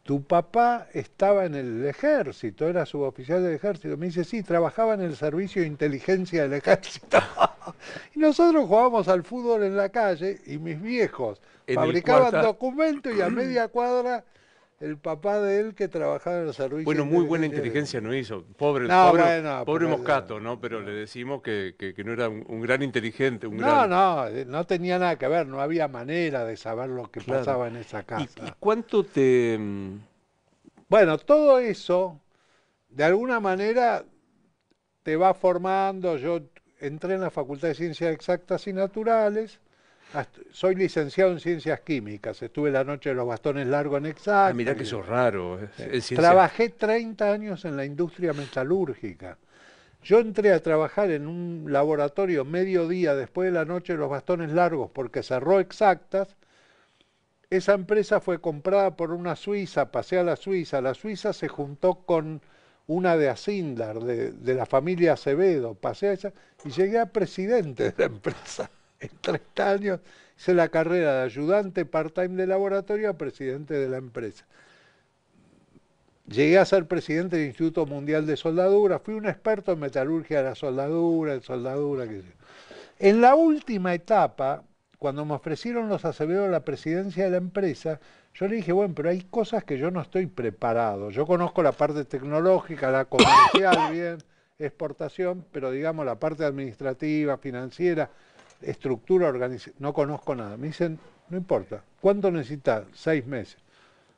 Tu papá estaba en el ejército, era suboficial del ejército. Me dice, sí, trabajaba en el servicio de inteligencia del ejército. Y nosotros jugábamos al fútbol en la calle y mis viejos fabricaban documentos y a media cuadra el papá de él que trabajaba en el servicio. Bueno, muy buena inteligencia no hizo. Pobre Moscato, ¿no? Pero le decimos que no era un gran inteligente. No tenía nada que ver, no había manera de saber lo que pasaba en esa casa. ¿Y cuánto te...? Bueno, todo eso, de alguna manera, te va formando. Yo entré en la Facultad de Ciencias Exactas y Naturales, soy licenciado en Ciencias Químicas, estuve la noche de los bastones largos en Exactas. Mirá que eso es raro. Trabajé 30 años en la industria metalúrgica. Yo entré a trabajar en un laboratorio mediodía después de la noche de los bastones largos porque cerró Exactas. Esa empresa fue comprada por una suiza, pasé a la Suiza se juntó con una de Asindar, de la familia Acevedo, pasé a esa y llegué a presidente de la empresa. En 30 años hice la carrera de ayudante part-time de laboratorio a presidente de la empresa. Llegué a ser presidente del Instituto Mundial de Soldadura, fui un experto en metalurgia de la soldadura, qué sé yo. En la última etapa, cuando me ofrecieron los Acevedo la presidencia de la empresa, yo le dije, bueno, pero hay cosas que yo no estoy preparado. Yo conozco la parte tecnológica, la comercial, bien, exportación, pero digamos la parte administrativa, financiera, estructura organizativa, no conozco nada. Me dicen, no importa, ¿cuánto necesitas? 6 meses.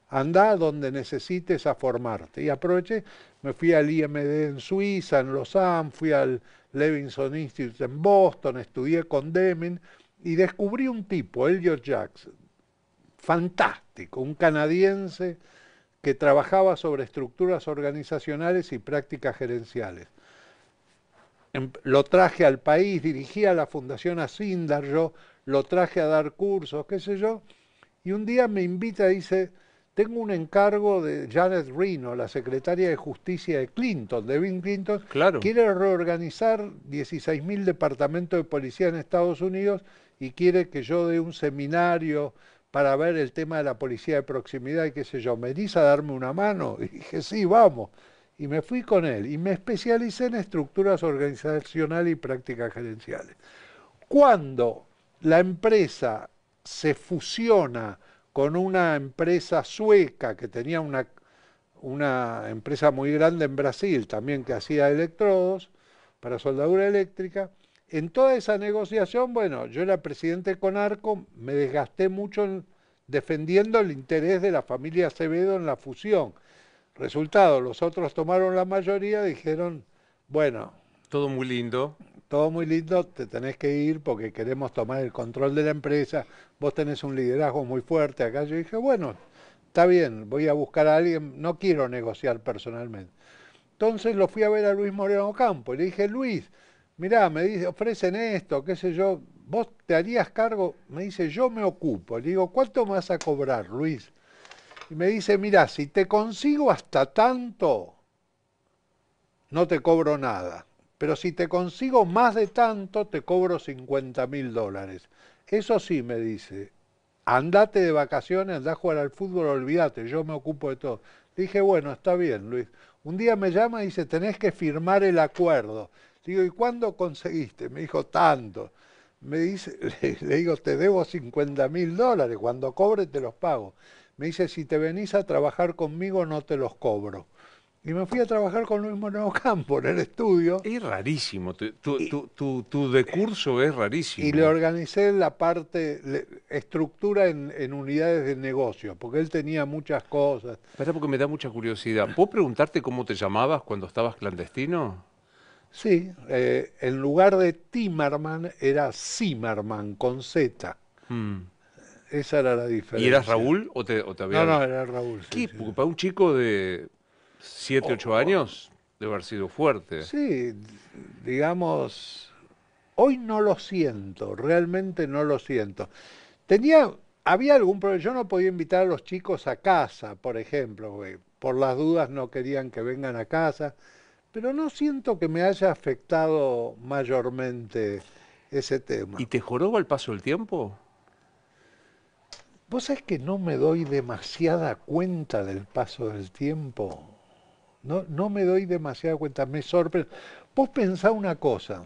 Andá donde necesites a formarte. Y aproveché, me fui al IMD en Suiza, en Lausanne, fui al Levinson Institute en Boston, estudié con Deming y descubrí un tipo, Elliot Jackson, fantástico, un canadiense que trabajaba sobre estructuras organizacionales y prácticas gerenciales. Lo traje al país, dirigía la Fundación Asindar, yo lo traje a dar cursos, qué sé yo, y un día me invita y dice, tengo un encargo de Janet Reno, la secretaria de Justicia de Clinton, de Bill Clinton, quiere reorganizar 16.000 departamentos de policía en Estados Unidos y quiere que yo dé un seminario para ver el tema de la policía de proximidad y qué sé yo. ¿Me venís a darme una mano? Y dije, sí, vamos. Y me fui con él y me especialicé en estructuras organizacionales y prácticas gerenciales. Cuando la empresa se fusiona con una empresa sueca que tenía una empresa muy grande en Brasil también que hacía electrodos para soldadura eléctrica. En toda esa negociación, bueno, yo era presidente de Conarco, me desgasté mucho defendiendo el interés de la familia Acevedo en la fusión. Resultado, los otros tomaron la mayoría, dijeron, bueno, Todo muy lindo. todo muy lindo, te tenés que ir porque queremos tomar el control de la empresa, vos tenés un liderazgo muy fuerte acá. Yo dije, bueno, está bien, voy a buscar a alguien, no quiero negociar personalmente. Entonces lo fui a ver a Luis Moreno Ocampo y le dije, Luis, mirá, me dice, ofrecen esto, qué sé yo, vos te harías cargo, me dice, yo me ocupo. Le digo, ¿cuánto me vas a cobrar, Luis? Y me dice, mirá, si te consigo hasta tanto, no te cobro nada. Pero si te consigo más de tanto, te cobro $50.000. Eso sí, me dice, andate de vacaciones, andá a jugar al fútbol, olvídate, yo me ocupo de todo. Le dije, bueno, está bien, Luis. Un día me llama y dice, tenés que firmar el acuerdo. Le digo, ¿y cuándo conseguiste? Me dijo, tanto. Me dice, le digo, te debo $50.000, cuando cobre te los pago. Me dice, si te venís a trabajar conmigo no te los cobro. Y me fui a trabajar con Luis Moreno Campo en el estudio Es rarísimo, tu, y, tu, tu, tu decurso es y le rarísimo. organicé la parte, estructura en unidades de negocio, porque él tenía muchas cosas. Espera porque me da mucha curiosidad. ¿Puedo preguntarte cómo te llamabas cuando estabas clandestino? Sí, en lugar de Timerman era Zimmerman con Z. Mm. Esa era la ¿Y eras diferencia. Raúl o te No, habían... no, era Raúl, sí, ¿Qué? sí. Porque para un chico de 7, 8 O- años debe haber sido fuerte. sí, digamos, hoy no lo siento, realmente no lo siento. Había algún problema, yo no podía invitar a los chicos a casa, por ejemplo, porque por las dudas no querían que vengan a casa, pero no siento que me haya afectado mayormente ese ¿Y tema. te joroba el paso del tiempo? Vos sabés que no me doy demasiada cuenta del paso del tiempo. No, no me doy demasiada cuenta, me sorprende. Vos pensá una cosa.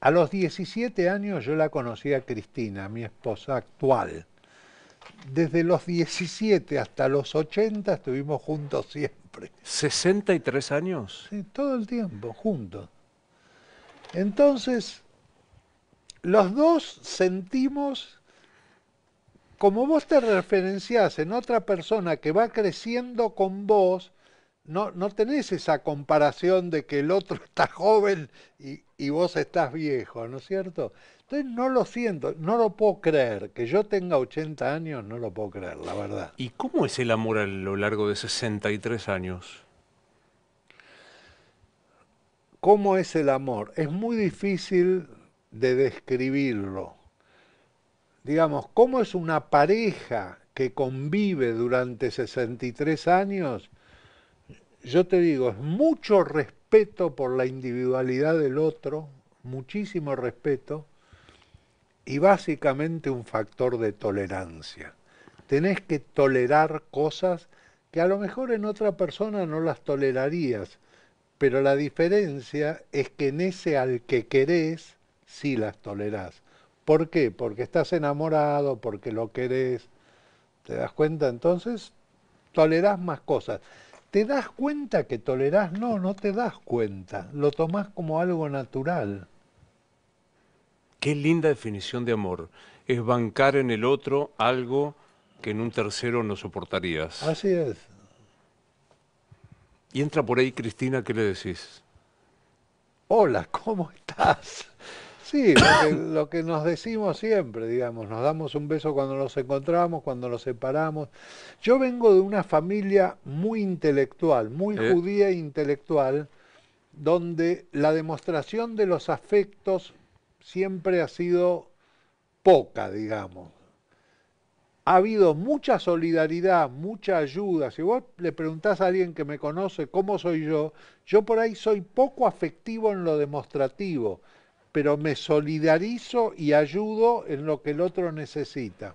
A los 17 años yo la conocí a Cristina, mi esposa actual. Desde los 17 hasta los 80 estuvimos juntos siempre. ¿63 años? Sí, todo el tiempo, juntos. Entonces, los dos sentimos, como vos te referenciás en otra persona que va creciendo con vos, no, no tenés esa comparación de que el otro está joven y vos estás viejo, ¿no es cierto? Entonces no lo siento, no lo puedo creer. Que yo tenga 80 años, no lo puedo creer, la verdad. ¿Y cómo es el amor a lo largo de 63 años? ¿Cómo es el amor? Es muy difícil de describirlo. Digamos, ¿cómo es una pareja que convive durante 63 años? Yo te digo, es mucho respeto por la individualidad del otro, muchísimo respeto, y básicamente un factor de tolerancia. Tenés que tolerar cosas que a lo mejor en otra persona no las tolerarías, pero la diferencia es que en ese al que querés sí las tolerás. ¿Por qué? Porque estás enamorado, porque lo querés. ¿Te das cuenta? Entonces tolerás más cosas. ¿Te das cuenta que tolerás? No, no te das cuenta. Lo tomás como algo natural. Qué linda definición de amor. Es bancar en el otro algo que en un tercero no soportarías. Así es. Y entra por ahí Cristina, ¿qué le decís? Hola, ¿cómo estás? Sí, lo que nos decimos siempre, digamos, nos damos un beso cuando nos encontramos, cuando nos separamos. Yo vengo de una familia muy intelectual, muy ¿Eh? judía e intelectual, donde la demostración de los afectos siempre ha sido poca, digamos. Ha habido mucha solidaridad, mucha ayuda. Si vos le preguntás a alguien que me conoce cómo soy yo por ahí soy poco afectivo en lo demostrativo, pero me solidarizo y ayudo en lo que el otro necesita.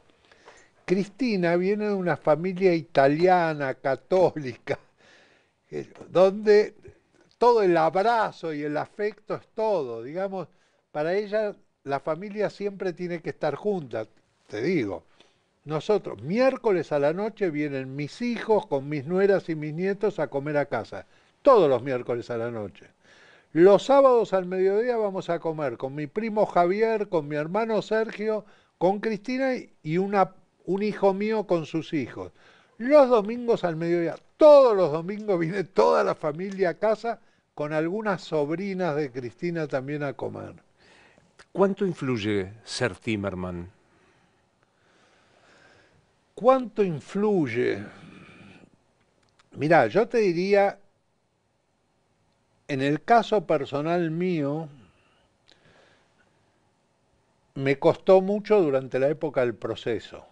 Cristina viene de una familia italiana, católica, donde todo el abrazo y el afecto es todo. Digamos, para ella la familia siempre tiene que estar junta, te digo. Nosotros, miércoles a la noche vienen mis hijos con mis nueras y mis nietos a comer a casa. Todos los miércoles a la noche. Los sábados al mediodía vamos a comer con mi primo Javier, con mi hermano Sergio, con Cristina y un hijo mío con sus hijos. Los domingos al mediodía, todos los domingos viene toda la familia a casa con algunas sobrinas de Cristina también a comer. ¿Cuánto influye ser Timerman? ¿Cuánto influye? Mirá, yo te diría, en el caso personal mío, me costó mucho durante la época del proceso.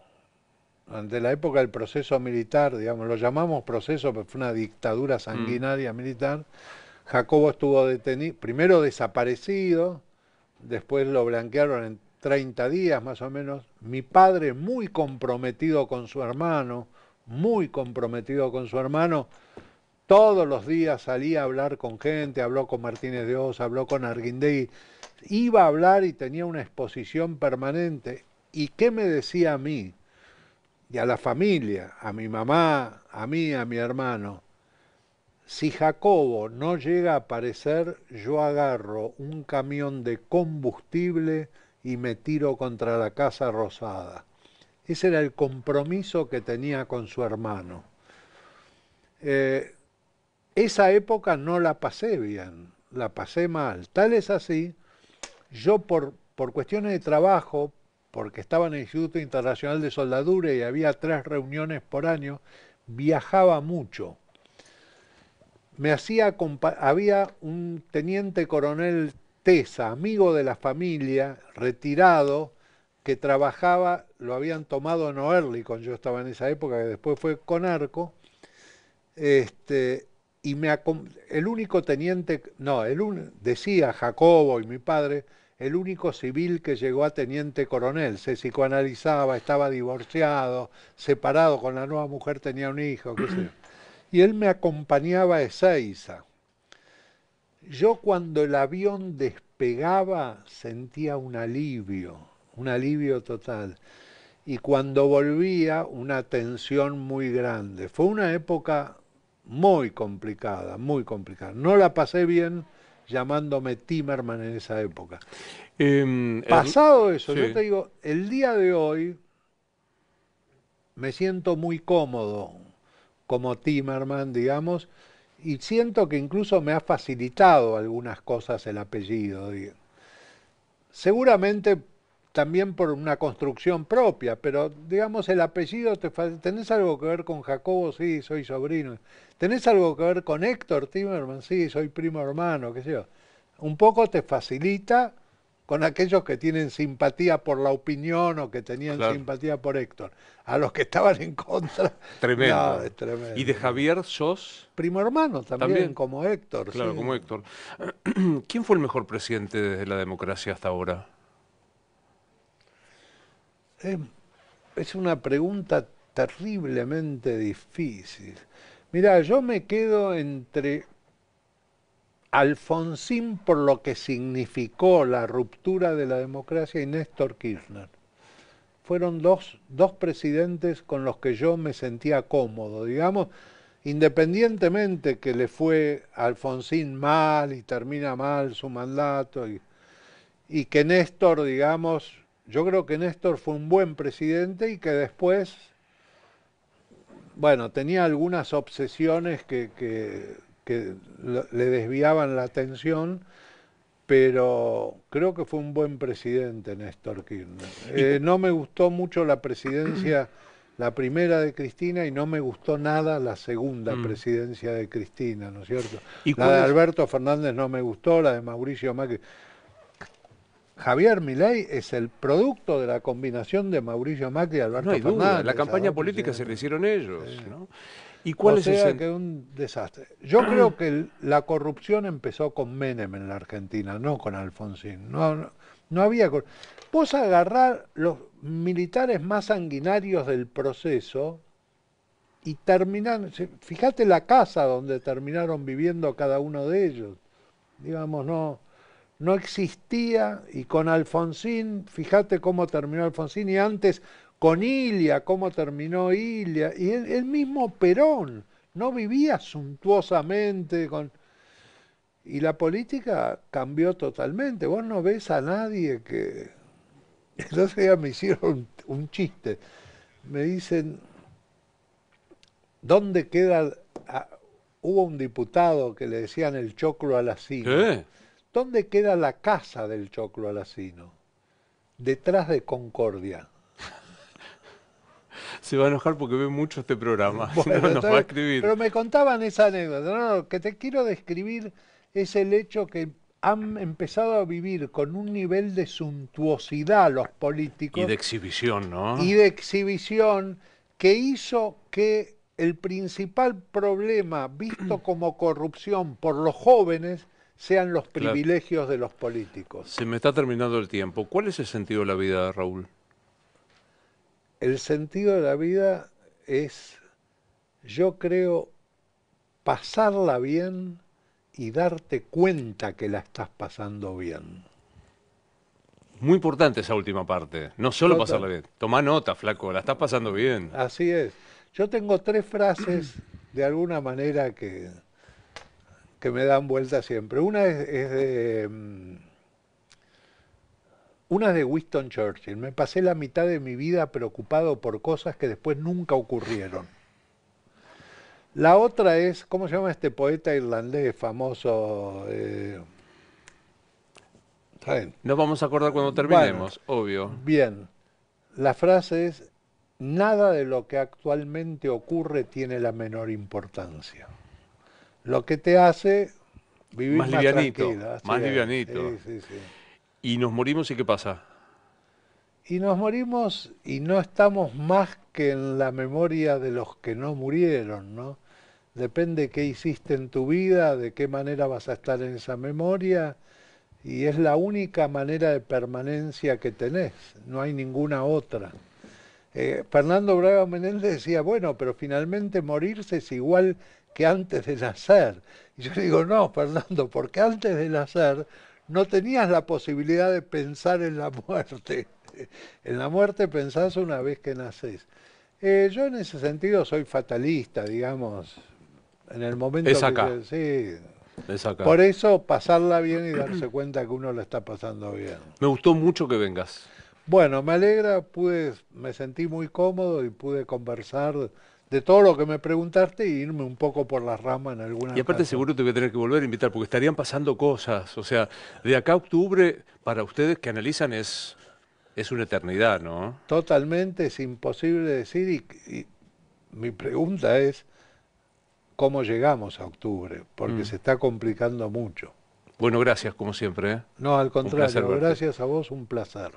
Durante la época del proceso militar, digamos, lo llamamos proceso, pero fue una dictadura sanguinaria militar. Jacobo estuvo detenido, primero desaparecido, después lo blanquearon en 30 días más o menos. Mi padre muy comprometido con su hermano, muy comprometido con su hermano, todos los días salía a hablar con gente, habló con Martínez de Oz, habló con Arguindegui, iba a hablar y tenía una exposición permanente. ¿Y qué me decía a mí? Y a la familia, a mi mamá, a mí, a mi hermano. Si Jacobo no llega a aparecer, yo agarro un camión de combustible y me tiro contra la Casa Rosada. Ese era el compromiso que tenía con su hermano. Esa época no la pasé bien, la pasé mal. Tal es así, yo por cuestiones de trabajo, porque estaba en el Instituto Internacional de Soldadura y había 3 reuniones por año, viajaba mucho. Había un teniente coronel Tesa, amigo de la familia, retirado, que trabajaba, lo habían tomado en Oerlikon, yo estaba en esa época, que después fue Conarco, y el único teniente, no, decía Jacobo y mi padre, el único civil que llegó a teniente coronel, se psicoanalizaba, estaba divorciado, separado con la nueva mujer, tenía un hijo, qué sé yo. Y él me acompañaba a Ezeiza. Yo cuando el avión despegaba sentía un alivio total. Y cuando volvía, una tensión muy grande. Fue una época muy complicada, muy complicada. No la pasé bien llamándome Timerman en esa época. Pasado eso, yo Sí. te digo, el día de hoy me siento muy cómodo como Timerman, digamos, y siento que incluso me ha facilitado algunas cosas el apellido. Seguramente también por una construcción propia, pero digamos el apellido, ¿tenés algo que ver con Jacobo? Sí, soy sobrino. ¿Tenés algo que ver con Héctor Timerman? Sí, soy primo hermano, qué sé yo. Un poco te facilita con aquellos que tienen simpatía por la opinión o que tenían Claro, simpatía por Héctor. A los que estaban en contra, no, tremendo. es ¿Y de tremendo. Javier sos Primo hermano también, también? como Héctor, Claro, sí. como Héctor. ¿Quién fue el mejor presidente desde la democracia hasta ahora? Es, es una pregunta terriblemente difícil. Mirá, yo me quedo entre Alfonsín por lo que significó la ruptura de la democracia y Néstor Kirchner. Fueron dos presidentes con los que yo me sentía cómodo, digamos, independientemente que le fue a Alfonsín mal y termina mal su mandato y que Néstor, digamos, yo creo que Néstor fue un buen presidente y que después, bueno, tenía algunas obsesiones que le desviaban la atención, pero creo que fue un buen presidente Néstor Kirchner. ¿Y, cu- No me gustó mucho la presidencia, la primera de Cristina, y no me gustó nada la segunda mm, presidencia de Cristina, ¿no es cierto? ¿y La cuál de es? Alberto Fernández no me gustó, la de Mauricio Macri. Javier Milei es el producto de la combinación de Mauricio Macri y No Alberto hay duda, la Fernández, a campaña dos política se presidentes. la hicieron ellos, Sí. ¿no? ¿Y cuál O es el sea que un desastre. Yo creo que la corrupción empezó con Menem en la Argentina, no con Alfonsín. No había. Vos agarrár los militares más sanguinarios del proceso y terminan. Fíjate la casa donde terminaron viviendo cada uno de ellos. Digamos, no existía, y con Alfonsín, fíjate cómo terminó Alfonsín, y antes con Ilia, cómo terminó Ilia, y el mismo Perón no vivía suntuosamente con... Y la política cambió totalmente. Vos no ves a nadie que... Entonces ya me hicieron un chiste. Me dicen, ¿dónde queda...? Hubo un diputado que le decían el choclo alacino. ¿Qué? ¿Dónde queda la casa del choclo alacino? Detrás de Concordia. Se va a enojar porque ve mucho este programa. Bueno, No, nos va a escribir. pero me contaban esa anécdota. No, lo que te quiero describir es el hecho que han empezado a vivir con un nivel de suntuosidad los políticos Y de exhibición, ¿no? y de exhibición que hizo que el principal problema visto como corrupción por los jóvenes sean los Claro. privilegios de los políticos. Se me está terminando el tiempo. ¿Cuál es el sentido de la vida, Raúl? El sentido de la vida es, yo creo, pasarla bien y darte cuenta que la estás pasando bien. Muy importante esa última parte. No solo Total. pasarla bien. Tomá nota, flaco. La estás pasando bien. Así es. Yo tengo 3 frases de alguna manera que me dan vuelta siempre. Una es de Winston Churchill. Me pasé la mitad de mi vida preocupado por cosas que después nunca ocurrieron. La otra es, ¿cómo se llama este poeta irlandés famoso? ¿Saben? Nos vamos a acordar cuando terminemos, obvio. Bien, la frase es, nada de lo que actualmente ocurre tiene la menor importancia. Lo que te hace vivir Más más livianito, tranquila. Así más es. livianito. Sí, sí, sí. Y nos morimos y ¿qué pasa? Y nos morimos y no estamos más que en la memoria de los que no murieron, ¿no? Depende qué hiciste en tu vida, de qué manera vas a estar en esa memoria, y es la única manera de permanencia que tenés, no hay ninguna otra. Fernando Braga Menéndez decía, bueno, pero finalmente morirse es igual que antes de nacer. Y yo le digo, no, Fernando, porque antes de nacer no tenías la posibilidad de pensar en la muerte. En la muerte pensás una vez que nacés. Yo en ese sentido soy fatalista, digamos, en el momento Es acá. sí. Es acá. Por eso pasarla bien y darse cuenta que uno la está pasando bien. Me gustó mucho que vengas. Bueno, me alegra, me sentí muy cómodo y pude conversar de todo lo que me preguntaste e irme un poco por las ramas en alguna Y aparte cosa. seguro te voy a tener que volver a invitar porque estarían pasando cosas. O sea, de acá a octubre, para ustedes que analizan es una eternidad, ¿no? Totalmente, es imposible decir y mi pregunta es, ¿cómo llegamos a octubre? Porque se está complicando mucho. Bueno, gracias como siempre, ¿eh? No, al placer contrario, verte. gracias a vos, un placer.